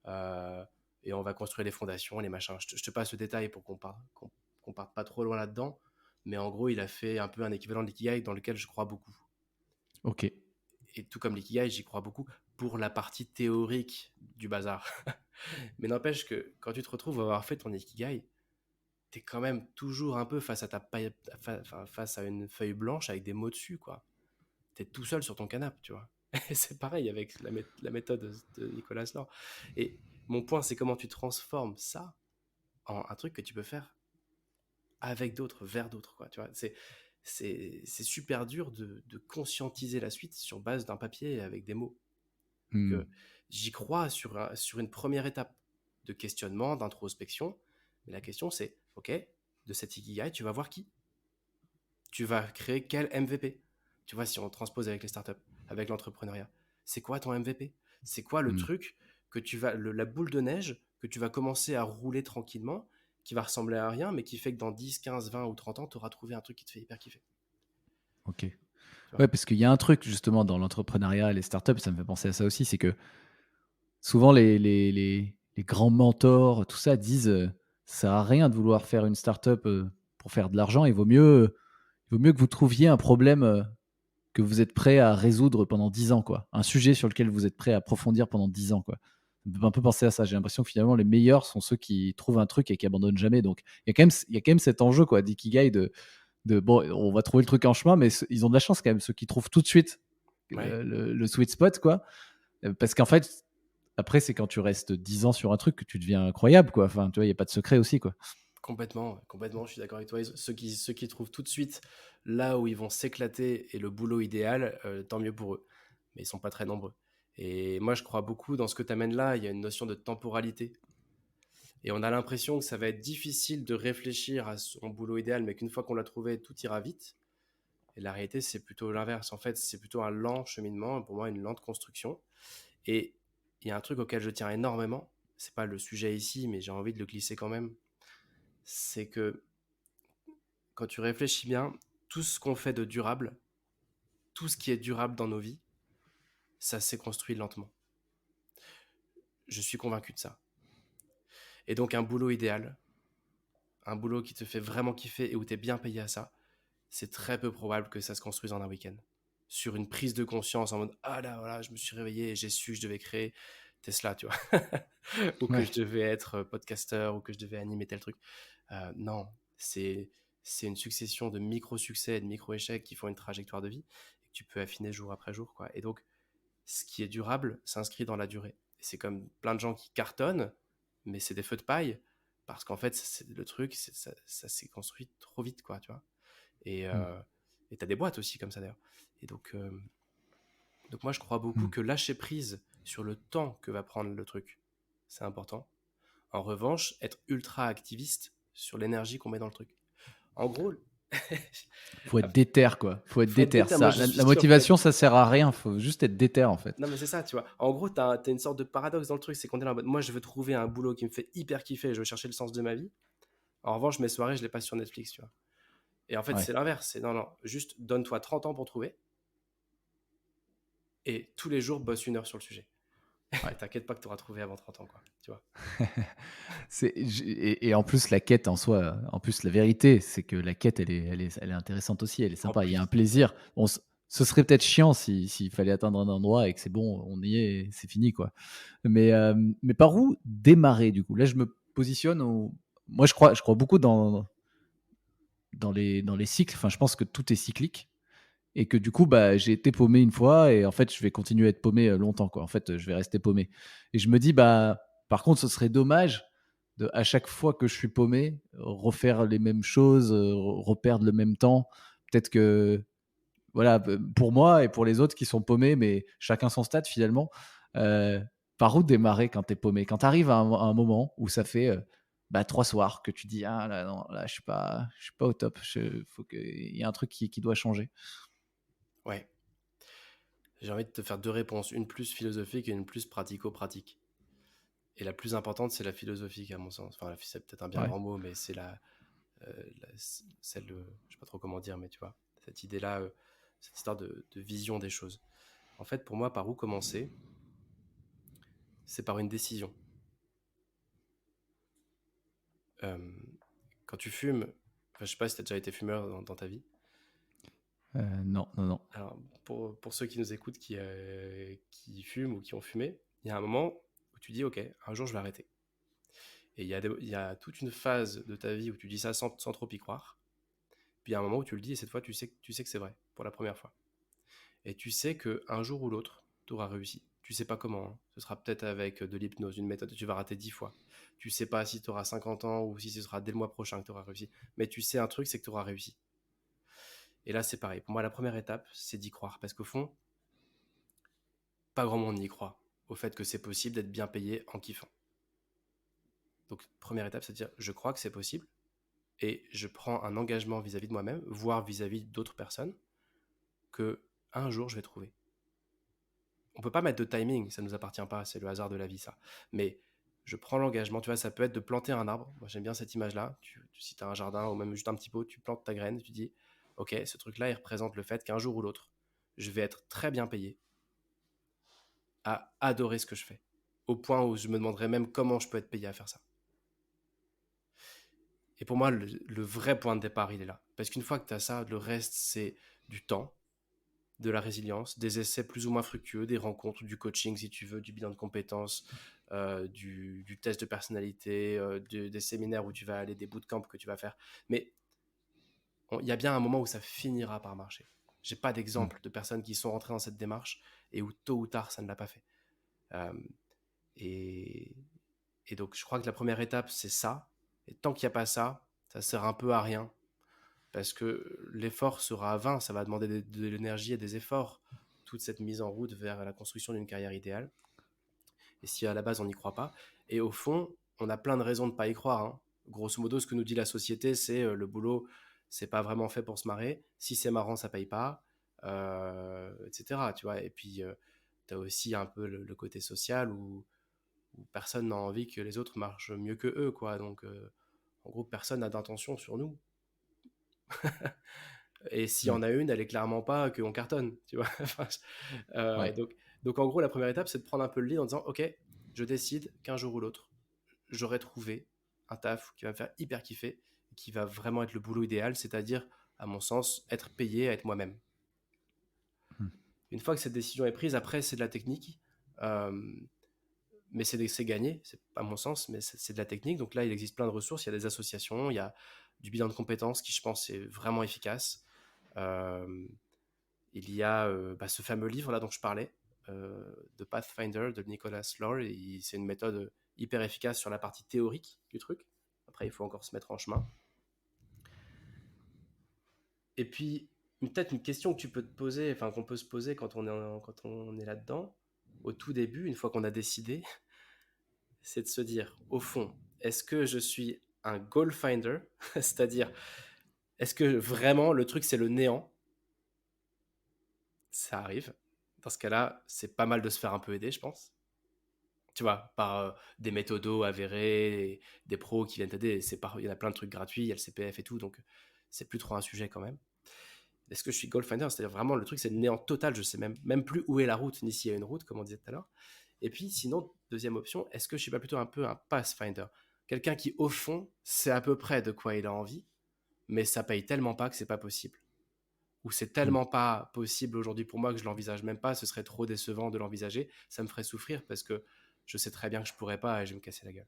B: euh, et on va construire les fondations, les machins. Je te passe le détail pour qu'on parte pas trop loin là-dedans. Mais en gros, il a fait un peu un équivalent de l'ikigai dans lequel je crois beaucoup.
A: Ok.
B: Et tout comme l'ikigai, j'y crois beaucoup pour la partie théorique du bazar. Mais n'empêche que quand tu te retrouves à avoir fait ton ikigai, t'es quand même toujours un peu face à face à une feuille blanche avec des mots dessus, quoi. T'es tout seul sur ton canapé, tu vois. Et c'est pareil avec la méthode de Nicolas Lore. Et mon point, c'est comment tu transformes ça en un truc que tu peux faire avec d'autres, vers d'autres, quoi. Tu vois, c'est super dur de conscientiser la suite sur base d'un papier avec des mots. Donc,
A: Hmm.
B: j'y crois sur une première étape de questionnement, d'introspection. Mais la question, c'est, OK, de cet Ikigai, tu vas voir qui? Tu vas créer quel MVP? Tu vois, si on transpose avec les startups, avec l'entrepreneuriat, c'est quoi ton MVP? C'est quoi le
A: Hmm.
B: truc que la boule de neige que tu vas commencer à rouler tranquillement, qui va ressembler à rien, mais qui fait que dans 10, 15, 20 ou 30 ans, tu auras trouvé un truc qui te fait hyper kiffer.
A: Ok.
B: Tu vois?
A: Ouais, parce qu'il y a un truc justement dans l'entrepreneuriat et les startups, ça me fait penser à ça aussi, c'est que souvent les grands mentors, tout ça, disent ça sert à rien de vouloir faire une startup pour faire de l'argent. Il vaut mieux que vous trouviez un problème que vous êtes prêt à résoudre pendant 10 ans, quoi. Un sujet sur lequel vous êtes prêt à approfondir pendant 10 ans, quoi. Ça me fait un peu penser à ça. J'ai l'impression que finalement, les meilleurs sont ceux qui trouvent un truc et qui abandonnent jamais. Donc, il y a quand même cet enjeu, quoi, d'ikigai bon, on va trouver le truc en chemin, mais ils ont de la chance quand même, ceux qui trouvent tout de suite
B: Ouais.
A: le sweet spot, quoi. Parce qu'en fait, après, c'est quand tu restes 10 ans sur un truc que tu deviens incroyable, quoi. Enfin, tu vois, il n'y a pas de secret aussi, quoi.
B: Complètement, complètement, je suis d'accord avec toi. Ceux qui trouvent tout de suite là où ils vont s'éclater et le boulot idéal, tant mieux pour eux. Mais ils sont pas très nombreux. Et moi, je crois beaucoup dans ce que tu amènes là. Il y a une notion de temporalité. Et on a l'impression que ça va être difficile de réfléchir à son boulot idéal, mais qu'une fois qu'on l'a trouvé, tout ira vite. Et la réalité, c'est plutôt l'inverse. En fait, c'est plutôt un lent cheminement, pour moi, une lente construction. Et il y a un truc auquel je tiens énormément. C'est pas le sujet ici, mais j'ai envie de le glisser quand même. C'est que quand tu réfléchis bien, tout ce qu'on fait de durable, tout ce qui est durable dans nos vies, ça s'est construit lentement. Je suis convaincu de ça. Et donc un boulot idéal, un boulot qui te fait vraiment kiffer et où tu es bien payé à ça, c'est très peu probable que ça se construise en un week-end. Sur une prise de conscience en mode ah là voilà, je me suis réveillé et j'ai su que je devais créer Tesla, tu vois, ou que je
A: Ouais.
B: devais être podcasteur, ou que je devais animer tel truc. Non, c'est c'est une succession de micro-succès et de micro-échecs qui font une trajectoire de vie et que tu peux affiner jour après jour, quoi. Et donc, ce qui est durable s'inscrit dans la durée. Et c'est comme plein de gens qui cartonnent, mais c'est des feux de paille, parce qu'en fait, le truc, ça s'est construit trop vite, quoi, tu vois. Et
A: Mmh.
B: et t'as des boîtes aussi comme ça, d'ailleurs. Et donc moi, je crois beaucoup
A: Mmh.
B: que lâcher prise sur le temps que va prendre le truc, c'est important. En revanche, être ultra activiste sur l'énergie qu'on met dans le truc. En gros,
A: Faut être déter, quoi. Faut être
B: faut être
A: déter.
B: déter. Moi,
A: Ça,
B: je
A: la
B: suis
A: la
B: sûr, faut être.
A: motivation, ça sert à rien. Faut juste être déter, en fait.
B: Non, mais c'est ça, tu vois. En gros, t'as une sorte de paradoxe dans le truc, c'est qu'on est là en mode, moi, je veux trouver un boulot qui me fait hyper kiffer, je veux chercher le sens de ma vie. En revanche, mes soirées, je les passe sur Netflix, tu vois. Et en fait,
A: Ouais.
B: c'est l'inverse. C'est non, non, juste donne-toi 30 ans pour trouver et tous les jours, bosse 1 heure sur le sujet. Et
A: Ouais.
B: t'inquiète pas que t'auras trouvé avant 30 ans, quoi. Tu vois.
A: Et en plus, la quête en soi, en plus, la vérité, c'est que la quête, elle est intéressante aussi, elle est
B: En
A: sympa. Il y a un
B: plus,
A: plaisir. Bon, ce serait peut-être chiant s'il fallait atteindre un endroit et que c'est bon, on y est, et c'est fini, quoi. Mais par où démarrer, du coup? Là, je me positionne moi, je crois beaucoup dans les cycles. Enfin, je pense que tout est cyclique et que du coup, bah, j'ai été paumé une fois et en fait, je vais continuer à être paumé longtemps, quoi. En fait, je vais rester paumé. Et je me dis, bah, par contre, ce serait dommage de, à chaque fois que je suis paumé, refaire les mêmes choses, reperdre le même temps. Peut-être que, voilà, pour moi et pour les autres qui sont paumés, mais chacun son stade finalement. euh, Par où démarrer quand t'es paumé? Quand t'arrives à un moment où ça fait bah, 3 soirs que tu dis, ah là, non, là, je suis pas au top. Faut il y a un truc qui doit changer.
B: ouais. J'ai envie de te faire deux réponses, une plus philosophique et une plus pratico-pratique. Et la plus importante, c'est la philosophique, à mon sens. Enfin, c'est peut-être un bien
A: Ouais.
B: grand mot, mais c'est celle de, je sais pas trop comment dire, mais tu vois, cette idée-là, cette histoire de vision des choses. En fait, pour moi, par où commencer? C'est par une décision. Euh, Quand tu fumes, enfin, je sais pas si tu as déjà été fumeur dans ta vie.
A: Non, non, non.
B: Alors, pour ceux qui nous écoutent, qui fument ou qui ont fumé, il y a un moment où tu dis, OK, un jour je vais arrêter. Et il y a toute une phase de ta vie où tu dis ça sans trop y croire. Puis il y a un moment où tu le dis et cette fois tu sais que c'est vrai pour la première fois. Et tu sais qu'un jour ou l'autre, tu auras réussi. Tu sais pas comment, hein. Ce sera peut-être avec de l'hypnose, une méthode que tu vas rater 10 fois. Tu sais pas si tu auras 50 ans ou si ce sera dès le mois prochain que tu auras réussi. Mais tu sais un truc, c'est que tu auras réussi. Et là, c'est pareil. Pour moi, la première étape, c'est d'y croire. Parce qu'au fond, pas grand monde n'y croit au fait que c'est possible d'être bien payé en kiffant. Donc, première étape, c'est de dire, je crois que c'est possible et je prends un engagement vis-à-vis de moi-même, voire vis-à-vis d'autres personnes, que un jour, je vais trouver. On peut pas mettre de timing, ça nous appartient pas, c'est le hasard de la vie, ça. Mais je prends l'engagement, tu vois, ça peut être de planter un arbre. Moi, j'aime bien cette image-là. Si tu as un jardin ou même juste un petit pot, tu plantes ta graine, tu dis, ok, ce truc-là, il représente le fait qu'un jour ou l'autre, je vais être très bien payé à adorer ce que je fais. Au point où je me demanderais même comment je peux être payé à faire ça. Et pour moi, le vrai point de départ, il est là. Parce qu'une fois que tu as ça, le reste, c'est du temps, de la résilience, des essais plus ou moins fructueux, des rencontres, du coaching si tu veux, du bilan de compétences, du test de personnalité, des séminaires où tu vas aller, des bootcamps que tu vas faire. Mais il y a bien un moment où ça finira par marcher. J'ai pas
A: Hmm.
B: d'exemple de personnes qui sont rentrées dans cette démarche et où tôt ou tard ça ne l'a pas fait. Euh, et, et donc je crois que la première étape c'est ça. Et tant qu'il n'y a pas ça, ça sert un peu à rien parce que l'effort sera vain, ça va demander de l'énergie et des efforts, toute cette mise en route vers la construction d'une carrière idéale. Et si à la base on n'y croit pas, et au fond, on a plein de raisons de ne pas y croire, hein. Grosso modo, ce que nous dit la société, c'est le boulot, c'est pas vraiment fait pour se marrer. Si c'est marrant, ça paye pas, etc. Tu vois. Et puis, tu as aussi un peu le côté social où personne n'a envie que les autres marchent mieux que eux, quoi. Donc, en gros, personne n'a d'intention sur nous. Et s'il y
A: Hmm.
B: en a une, elle est clairement pas qu'on cartonne, tu vois. Enfin,
A: Ouais.
B: donc, en gros, la première étape, c'est de prendre un peu le lead en disant, OK, je décide qu'un jour ou l'autre, j'aurai trouvé un taf qui va me faire hyper kiffer, qui va vraiment être le boulot idéal, c'est-à-dire, à mon sens, être payé à être moi-même.
A: Hmm.
B: Une fois que cette décision est prise, après, c'est de la technique. Euh, mais c'est gagné, c'est pas mon sens, mais c'est de la technique. Donc là, il existe plein de ressources, il y a des associations, il y a du bilan de compétences qui, je pense, est vraiment efficace. Euh, il y a ce fameux livre là dont je parlais, de Pathfinder de Nicholas Lore, et c'est une méthode hyper efficace sur la partie théorique du truc. Après, il faut encore se mettre en chemin. Et puis, peut-être une question que tu peux te poser, enfin qu'on peut se poser quand on est là-dedans, au tout début, une fois qu'on a décidé, c'est de se dire, au fond, est-ce que je suis un goal finder, c'est-à-dire, est-ce que vraiment le truc c'est le néant? Ça arrive. Dans ce cas-là, c'est pas mal de se faire un peu aider, je pense. Tu vois, par des méthodos avérés, des pros qui viennent t'aider. Il y en a plein de trucs gratuits, il y a le CPF et tout, donc c'est plus trop un sujet quand même. Est-ce que je suis goal finder? C'est-à-dire vraiment le truc, c'est le néant total. Je sais même plus où est la route, ni s'il y a une route, comme on disait tout à l'heure. Et puis, sinon, deuxième option, est-ce que je suis pas plutôt un peu un pathfinder? Quelqu'un qui, au fond, sait à peu près de quoi il a envie, mais ça paye tellement pas que c'est pas possible. Ou c'est
A: Mm.
B: tellement pas possible aujourd'hui pour moi que je l'envisage même pas, ce serait trop décevant de l'envisager, ça me ferait souffrir parce que je sais très bien que je pourrais pas et je vais me casser la gueule.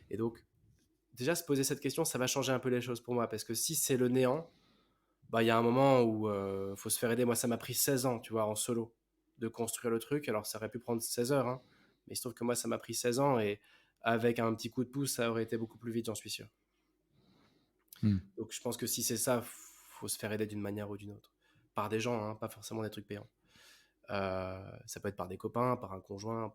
B: Et donc, déjà, se poser cette question, ça va changer un peu les choses pour moi, parce que si c'est le néant, bah, il y a un moment où faut se faire aider. Moi, ça m'a pris 16 ans, tu vois, en solo, de construire le truc. Alors, ça aurait pu prendre 16 heures, hein, mais il se trouve que moi, ça m'a pris 16 ans, et avec un petit coup de pouce, ça aurait été beaucoup plus vite, j'en suis sûr.
A: Mm.
B: Donc, je pense que si c'est ça, faut se faire aider d'une manière ou d'une autre. Par des gens, hein, pas forcément des trucs payants. Ça peut être par des copains, par un conjoint,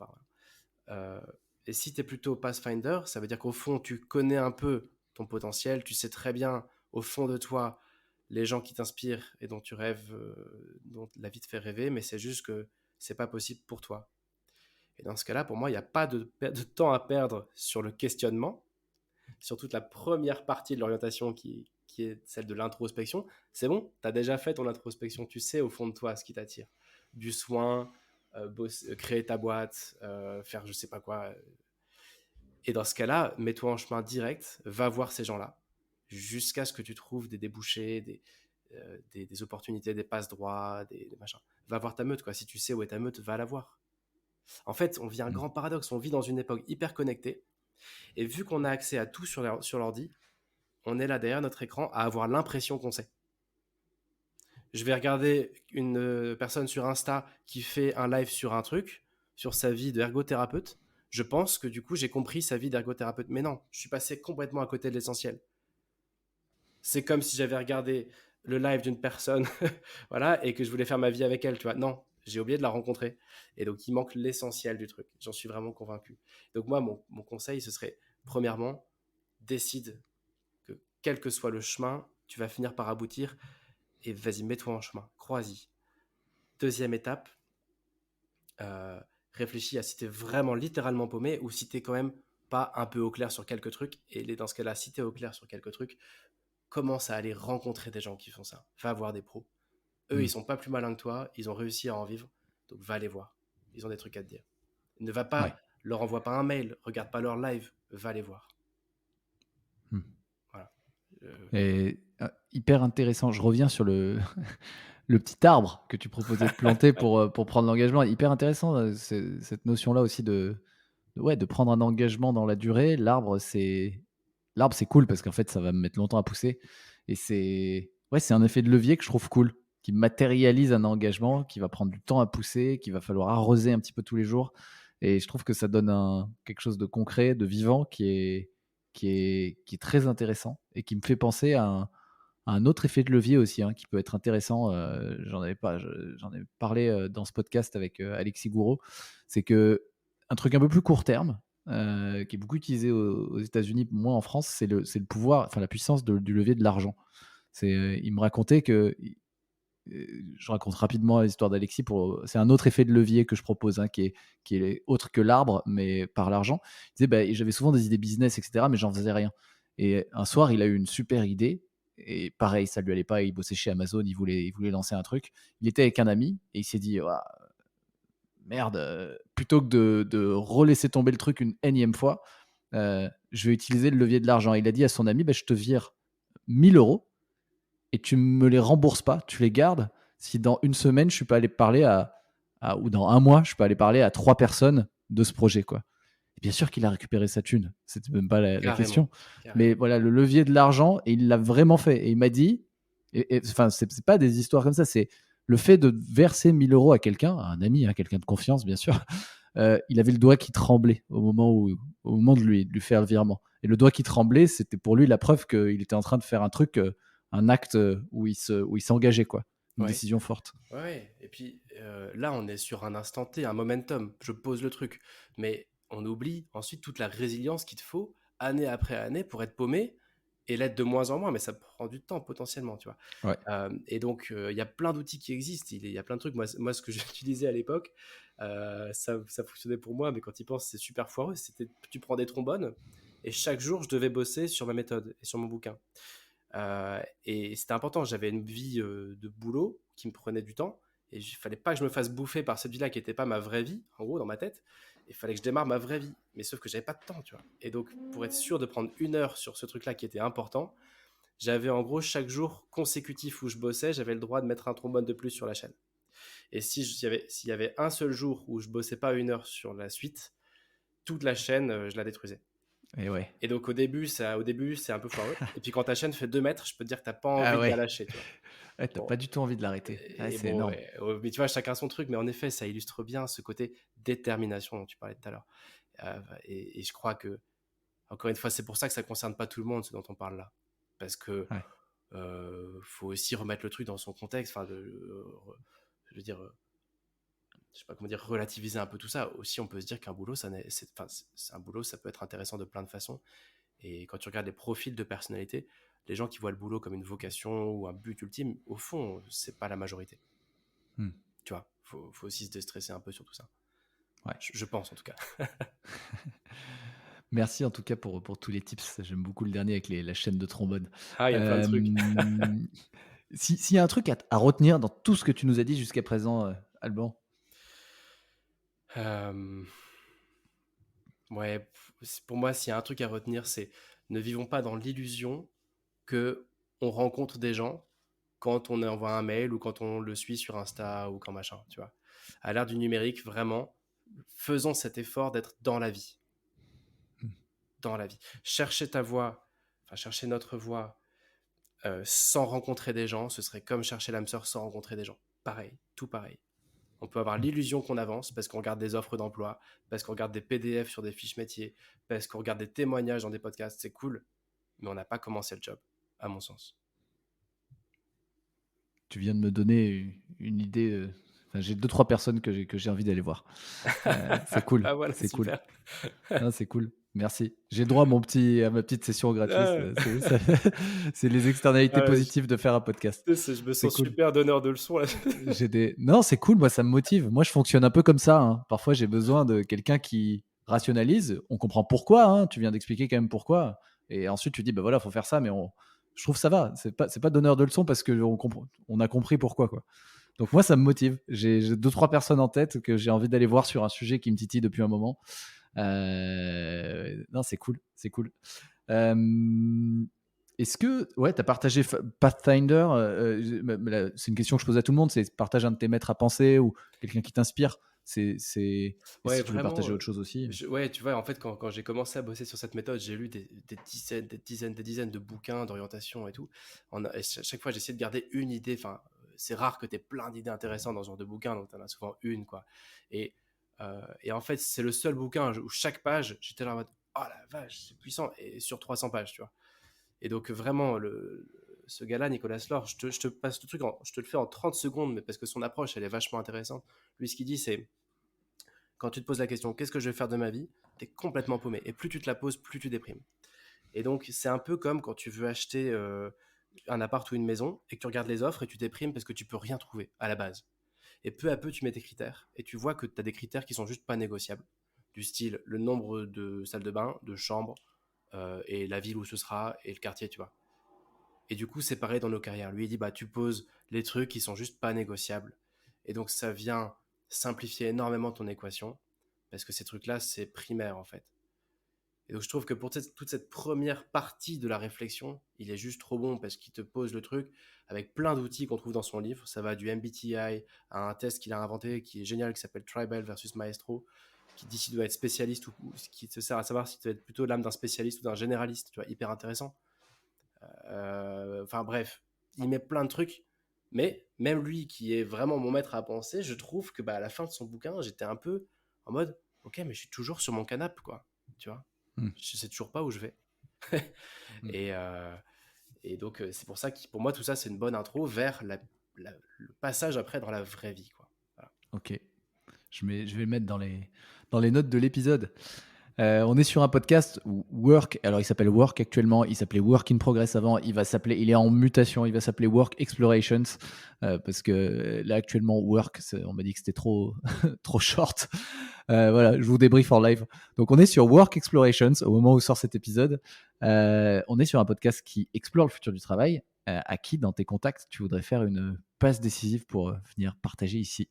B: euh, et si tu es plutôt Pathfinder, ça veut dire qu'au fond, tu connais un peu ton potentiel, tu sais très bien, au fond de toi, les gens qui t'inspirent et dont tu rêves, dont la vie te fait rêver, mais c'est juste que c'est pas possible pour toi. Et dans ce cas-là, pour moi, il n'y a pas de temps à perdre sur le questionnement, sur toute la première partie de l'orientation qui est celle de l'introspection. C'est bon, tu as déjà fait ton introspection, tu sais au fond de toi ce qui t'attire. Du soin, créer ta boîte, faire je sais pas quoi. Et dans ce cas-là, mets-toi en chemin direct, va voir ces gens-là, jusqu'à ce que tu trouves des débouchés, des opportunités, des passe-droits, des machins. Va voir ta meute, quoi. Si tu sais où est ta meute, va la voir. En fait, on vit un
A: Mm.
B: grand paradoxe. On vit dans une époque hyper connectée. Et vu qu'on a accès à tout sur l'ordi, on est là derrière notre écran à avoir l'impression qu'on sait. Je vais regarder une personne sur Insta qui fait un live sur un truc, sur sa vie d'ergothérapeute. Je pense que du coup, j'ai compris sa vie d'ergothérapeute. Mais non, je suis passé complètement à côté de l'essentiel. C'est comme si j'avais regardé le live d'une personne, voilà, et que je voulais faire ma vie avec elle, tu vois. Non, j'ai oublié de la rencontrer. Et donc, il manque l'essentiel du truc. J'en suis vraiment convaincu. Donc, moi, mon conseil, ce serait, premièrement, décide que quel que soit le chemin, tu vas finir par aboutir, et vas-y, mets-toi en chemin, crois-y. Deuxième étape, euh, réfléchis à si tu es vraiment littéralement paumé ou si tu es quand même pas un peu au clair sur quelques trucs. Et dans ce cas-là, si tu es au clair sur quelques trucs, commence à aller rencontrer des gens qui font ça. Va voir des pros. Eux, ils
A: Mm.
B: sont pas plus malins que toi, ils ont réussi à en vivre, donc va les voir. Ils ont des trucs à te dire. Ne va pas,
A: Ouais.
B: leur envoie pas un mail, regarde pas leur live, va les voir.
A: Mm.
B: Voilà.
A: Et hyper intéressant. Je reviens sur le, le petit arbre que tu proposais de planter
B: Ouais.
A: pour prendre l'engagement. Hyper intéressant, cette notion-là aussi ouais, de prendre un engagement dans la durée. L'arbre, c'est cool parce qu'en fait, ça va me mettre longtemps à pousser. Et c'est un effet de levier que je trouve cool, qui matérialise un engagement, qui va prendre du temps à pousser, qu'il va falloir arroser un petit peu tous les jours. Et je trouve que ça donne quelque chose de concret, de vivant, qui est très intéressant et qui me fait penser à un autre effet de levier aussi, hein, qui peut être intéressant. J'en ai parlé dans ce podcast avec Alexis Gouraud. C'est que un truc un peu plus court terme, qui est beaucoup utilisé aux États-Unis, moins en France, c'est le pouvoir, enfin la puissance du levier de l'argent. Il me racontait que, je raconte rapidement l'histoire d'Alexis. C'est un autre effet de levier que je propose, hein, qui est autre que l'arbre, mais par l'argent. Il disait, bah, j'avais souvent des idées business, etc., mais j'en faisais rien. Et un soir, il a eu une super idée. Et pareil, ça lui allait pas. Il bossait chez Amazon, il voulait lancer un truc. Il était avec un ami et il s'est dit, ouah, merde, plutôt que de relaisser tomber le truc une énième fois, je vais utiliser le levier de l'argent. Il a dit à son ami, bah, je te vire 1 000 € et tu me les rembourses pas, tu les gardes. Si dans une semaine, je suis pas allé parler ou dans un mois, je suis pas allé parler à 3 personnes de ce projet, quoi. Et bien sûr qu'il a récupéré sa thune, c'était même pas la
B: Carrément,
A: question. Mais
B: carrément.
A: voilà, le levier de l'argent, et il l'a vraiment fait. Et il m'a dit, enfin, c'est pas des histoires comme ça, c'est le fait de verser 1 000 euros à quelqu'un, à un ami, à quelqu'un de confiance, bien sûr. Il avait le doigt qui tremblait au moment de lui faire le virement. Et le doigt qui tremblait, c'était pour lui la preuve qu'il était en train de faire un truc, un acte où il s'engageait, quoi. Une
B: Ouais.
A: décision forte.
B: Ouais, et puis là, on est sur un instant T, un momentum. Je pose le truc. Mais on oublie ensuite toute la résilience qu'il te faut, année après année, pour être paumé et l'être de moins en moins. Mais ça prend du temps potentiellement, tu vois.
A: Ouais.
B: Et donc, il y a plein d'outils qui existent. Il y a plein de trucs. Moi ce que j'utilisais à l'époque, ça fonctionnait pour moi, mais quand tu y penses, c'est super foireux. C'était, tu prends des trombones et chaque jour, je devais bosser sur ma méthode et sur mon bouquin. Et c'était important, j'avais une vie de boulot qui me prenait du temps et il fallait pas que je me fasse bouffer par cette vie-là qui n'était pas ma vraie vie, en gros, dans ma tête. Il fallait que je démarre ma vraie vie, mais sauf que j'avais pas de temps, tu vois. Et donc, pour être sûr de prendre 1 heure sur ce truc-là qui était important, j'avais en gros chaque jour consécutif où je bossais, j'avais le droit de mettre un trombone de plus sur la chaîne. Et s'il y avait un seul jour où je bossais pas 1 heure sur la suite, toute la chaîne, je la détruisais.
A: Et ouais.
B: Et donc au début, c'est un peu foireux. Et puis quand ta chaîne fait 2 mètres, je peux te dire que t'as pas
A: Ah
B: envie de la
A: ouais.
B: lâcher, tu vois.
A: Ouais, t'as
B: Bon,
A: pas du tout envie de l'arrêter. Ouais,
B: et
A: c'est
B: bon,
A: énorme.
B: ouais, ouais, mais tu vois, chacun son truc. Mais en effet, ça illustre bien ce côté détermination dont tu parlais tout à l'heure. Et je crois que, encore une fois, c'est pour ça que ça concerne pas tout le monde, ce dont on parle là. Parce que
A: Ouais.
B: faut aussi remettre le truc dans son contexte. Enfin, je veux dire, je sais pas comment dire, relativiser un peu tout ça. Aussi, on peut se dire qu'un boulot, enfin, c'est un boulot, ça peut être intéressant de plein de façons. Et quand tu regardes les profils de personnalité, les gens qui voient le boulot comme une vocation ou un but ultime, au fond, c'est pas la majorité.
A: Hmm.
B: Tu vois, faut aussi se déstresser un peu sur tout ça.
A: Ouais.
B: Je pense en tout cas.
A: Merci en tout cas pour tous les tips. J'aime beaucoup le dernier avec la chaîne de trombone.
B: Ah, il y a plein de trucs.
A: S'il y a un truc à retenir dans tout ce que tu nous as dit jusqu'à présent, Alban.
B: Euh, ouais, pour moi, s'il y a un truc à retenir, c'est ne vivons pas dans l'illusion que on rencontre des gens quand on envoie un mail ou quand on le suit sur Insta ou quand machin, tu vois. À l'ère du numérique, vraiment, faisons cet effort d'être dans la vie. Dans la vie. Chercher ta voie, enfin chercher notre voie sans rencontrer des gens, ce serait comme chercher l'âme sœur sans rencontrer des gens. Pareil, tout pareil. On peut avoir l'illusion qu'on avance parce qu'on regarde des offres d'emploi, parce qu'on regarde des PDF sur des fiches métiers, parce qu'on regarde des témoignages dans des podcasts, c'est cool, mais on n'a pas commencé le job, à mon sens.
A: Tu viens de me donner une idée. Enfin, j'ai 2-3 personnes que j'ai envie d'aller voir. C'est cool,
B: Ah voilà,
A: c'est cool.
B: super.
A: Non, c'est cool. Merci. J'ai le droit à ma petite session gratuite.
B: Ah,
A: C'est les externalités
B: ah ouais,
A: positives de faire un podcast.
B: je me
A: C'est
B: sens
A: cool.
B: super donneur de leçons là.
A: Non, c'est cool. Moi, ça me motive. Moi, je fonctionne un peu comme ça, hein. Parfois, j'ai besoin de quelqu'un qui rationalise. On comprend pourquoi, hein. Tu viens d'expliquer quand même pourquoi. Et ensuite, tu dis, bah voilà, faut faire ça. Mais je trouve que ça va. C'est pas donneur de leçons parce que on a compris pourquoi, quoi. Donc moi, ça me motive. J'ai 2-3 personnes en tête que j'ai envie d'aller voir sur un sujet qui me titille depuis un moment. Non, c'est cool, c'est cool. Est-ce que, ouais, tu as partagé Pathfinder, c'est une question que je pose à tout le monde, c'est partage un de tes maîtres à penser ou quelqu'un qui t'inspire. Et
B: Ouais,
A: si tu veux
B: vraiment.
A: partager autre chose aussi.
B: Ouais, tu vois, en fait, quand j'ai commencé à bosser sur cette méthode, j'ai lu des dizaines de bouquins d'orientation et tout. Et chaque fois, j'essayais de garder une idée. Enfin, c'est rare que tu aies plein d'idées intéressantes dans ce genre de bouquin, donc tu en as souvent une, quoi. Et en fait, c'est le seul bouquin où chaque page, j'étais là en mode, oh la vache, c'est puissant, et sur 300 pages, tu vois. Et donc, vraiment, ce gars-là, Nicolas Lore, je te passe le truc, je te le fais en 30 secondes, mais parce que son approche, elle est vachement intéressante. Lui, ce qu'il dit, c'est quand tu te poses la question, qu'est-ce que je vais faire de ma vie? Tu es complètement paumé. Et plus tu te la poses, plus tu déprimes. Et donc, c'est un peu comme quand tu veux acheter un appart ou une maison et que tu regardes les offres et tu déprimes parce que tu peux rien trouver à la base. Et peu à peu, tu mets tes critères et tu vois que tu as des critères qui sont juste pas négociables. Du style le nombre de salles de bain, de chambres, et la ville où ce sera et le quartier, tu vois. Et du coup, c'est pareil dans nos carrières. Lui, il dit, bah, tu poses les trucs qui sont juste pas négociables. Et donc, ça vient simplifier énormément ton équation parce que ces trucs-là, c'est primaire en fait. Et donc, je trouve que pour toute cette première partie de la réflexion, il est juste trop bon parce qu'il te pose le truc avec plein d'outils qu'on trouve dans son livre. Ça va du MBTI à un test qu'il a inventé qui est génial, qui s'appelle Tribal versus Maestro. qui dit s'il doit être spécialiste ou ce qui te sert à savoir si tu dois être plutôt l'âme d'un spécialiste ou d'un généraliste, tu vois, hyper intéressant. Enfin bref, il met plein de trucs, mais même lui qui est vraiment mon maître à penser, je trouve que à la fin de son bouquin, j'étais un peu en mode, ok, mais je suis toujours sur mon canapé, quoi, tu vois, je sais toujours pas où je vais. et, et donc c'est pour ça que pour moi tout ça c'est une bonne intro vers le passage après dans la vraie vie, quoi. Voilà.
A: Ok, je vais le mettre dans les notes de l'épisode. On est sur un podcast Work, alors il s'appelle Work actuellement, il s'appelait Work in Progress avant, il est en mutation, il va s'appeler Work Explorations, parce que là actuellement Work, on m'a dit que c'était trop, trop short. Voilà, je vous débriefe en live. Donc on est sur Work Explorations au moment où sort cet épisode. On est sur un podcast qui explore le futur du travail. À qui dans tes contacts tu voudrais faire une passe décisive pour venir partager ici?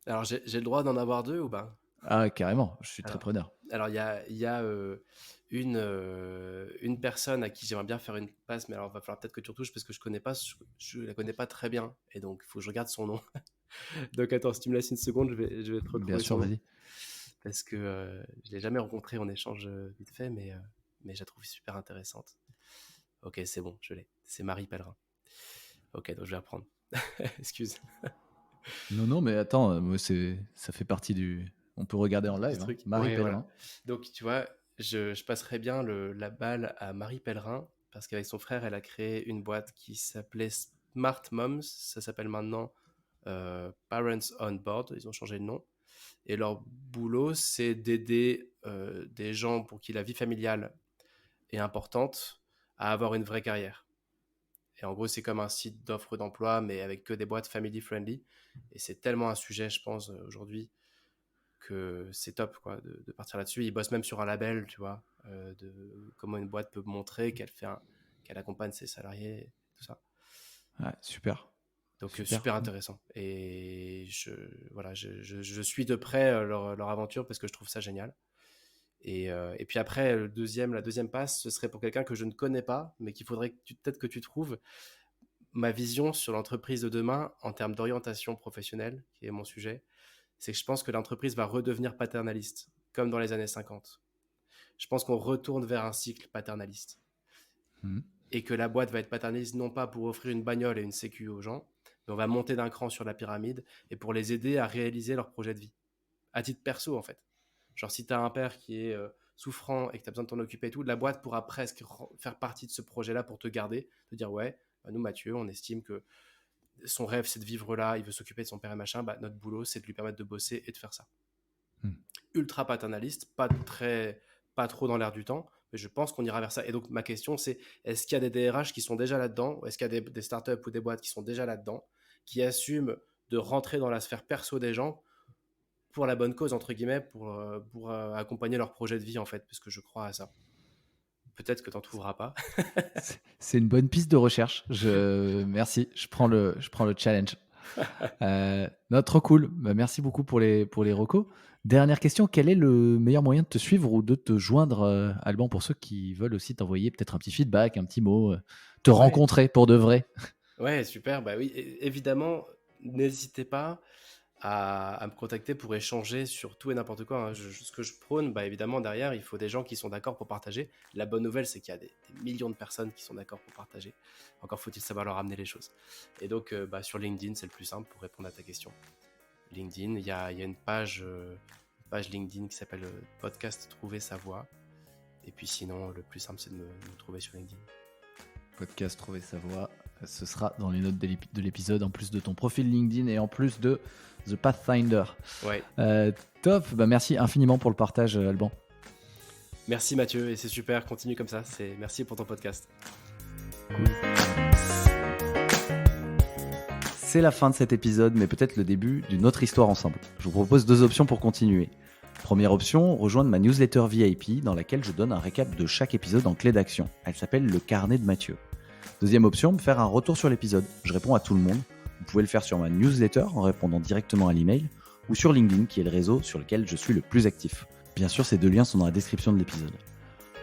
B: Alors j'ai le droit d'en avoir 2 ou pas?
A: Ah carrément, je suis très preneur.
B: Alors il y a une personne à qui j'aimerais bien faire une passe, mais alors il va falloir peut-être que tu retouches parce que je la connais pas très bien, et donc il faut que je regarde son nom. Donc attends, si tu me laisses une seconde, je vais te retrouver
A: Bien sûr,
B: son nom.
A: vas-y.
B: Parce que je l'ai jamais rencontrée, on échange vite fait, mais je la trouve super intéressante. Ok, c'est bon, je l'ai. C'est Marie Pellerin. Ok, donc je vais reprendre. Excuse.
A: Non, mais attends, ça fait partie on peut regarder en live, hein.
B: Truc.
A: Marie
B: Ouais,
A: Pellerin.
B: voilà. Donc tu vois, je passerais bien la balle à Marie Pellerin, parce qu'avec son frère, elle a créé une boîte qui s'appelait Smart Moms. Ça s'appelle maintenant Parents on Board. Ils ont changé de nom. Et leur boulot, c'est d'aider des gens pour qui la vie familiale est importante à avoir une vraie carrière. Et en gros, c'est comme un site d'offres d'emploi, mais avec que des boîtes family friendly. Et c'est tellement un sujet, je pense, aujourd'hui, que c'est top, quoi, de partir là-dessus. Ils bossent même sur un label, tu vois, de comment une boîte peut montrer qu'elle accompagne ses salariés, tout ça.
A: Ouais, super.
B: Donc super intéressant. Et je suis de près leur aventure parce que je trouve ça génial. Et puis après, la deuxième passe, ce serait pour quelqu'un que je ne connais pas, mais qu'il faudrait peut-être que tu trouves ma vision sur l'entreprise de demain en termes d'orientation professionnelle, qui est mon sujet. C'est que je pense que l'entreprise va redevenir paternaliste, comme dans les années 50. Je pense qu'on retourne vers un cycle paternaliste. Et que la boîte va être paternaliste non pas pour offrir une bagnole et une sécu aux gens, mais on va monter d'un cran sur la pyramide et pour les aider à réaliser leur projet de vie. À titre perso, en fait. Genre, si tu as un père qui est souffrant et que tu as besoin de t'en occuper et tout, la boîte pourra presque faire partie de ce projet-là pour te garder, te dire, ouais, nous, Mathieu, on estime que son rêve, c'est de vivre là, il veut s'occuper de son père et machin, notre boulot, c'est de lui permettre de bosser et de faire ça. Ultra paternaliste, pas trop dans l'air du temps, mais je pense qu'on ira vers ça. Et donc, ma question, c'est, est-ce qu'il y a des DRH qui sont déjà là-dedans, ou est-ce qu'il y a des startups ou des boîtes qui sont déjà là-dedans, qui assument de rentrer dans la sphère perso des gens pour la bonne cause, entre guillemets, pour accompagner leur projet de vie, en fait, parce que je crois à ça. Peut-être que tu n'en trouveras pas.
A: C'est une bonne piste de recherche. Merci, je prends le challenge. Non, trop cool. Merci beaucoup pour les recos. Dernière question, quel est le meilleur moyen de te suivre ou de te joindre, Alban, pour ceux qui veulent aussi t'envoyer peut-être un petit feedback, un petit mot, te rencontrer pour de vrai?
B: Ouais, super. Bah oui, évidemment, n'hésitez pas à me contacter pour échanger sur tout et n'importe quoi, hein. Ce que je prône, évidemment, derrière, il faut des gens qui sont d'accord pour partager. La bonne nouvelle, c'est qu'il y a des millions de personnes qui sont d'accord pour partager. Encore faut-il savoir leur amener les choses. Et donc, sur LinkedIn, c'est le plus simple pour répondre à ta question. LinkedIn, il y a une page LinkedIn qui s'appelle Podcast Trouver sa voix. Et puis sinon, le plus simple, c'est de me trouver sur LinkedIn.
A: Podcast Trouver sa voix, ce sera dans les notes de l'épisode, en plus de ton profil LinkedIn et en plus de The Pathfinder.
B: Ouais.
A: Top, merci infiniment pour le partage, Alban.
B: Merci Mathieu, et c'est super, continue comme ça. Merci pour ton podcast.
A: Cool. C'est la fin de cet épisode, mais peut-être le début d'une autre histoire ensemble. Je vous propose 2 options pour continuer. Première option, rejoindre ma newsletter VIP dans laquelle je donne un récap de chaque épisode en clé d'action. Elle s'appelle Le Carnet de Mathieu. Deuxième option, me faire un retour sur l'épisode. Je réponds à tout le monde. Vous pouvez le faire sur ma newsletter en répondant directement à l'email ou sur LinkedIn qui est le réseau sur lequel je suis le plus actif. Bien sûr, ces 2 liens sont dans la description de l'épisode.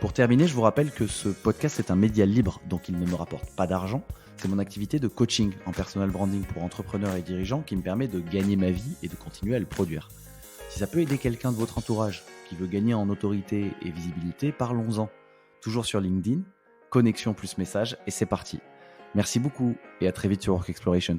A: Pour terminer, je vous rappelle que ce podcast est un média libre, donc il ne me rapporte pas d'argent. C'est mon activité de coaching en personal branding pour entrepreneurs et dirigeants qui me permet de gagner ma vie et de continuer à le produire. Si Si ça peut aider quelqu'un de votre entourage qui veut gagner en autorité et visibilité, parlons-en. Toujours sur LinkedIn, connexion plus message, et c'est parti. Merci beaucoup et à très vite sur Work Explorations.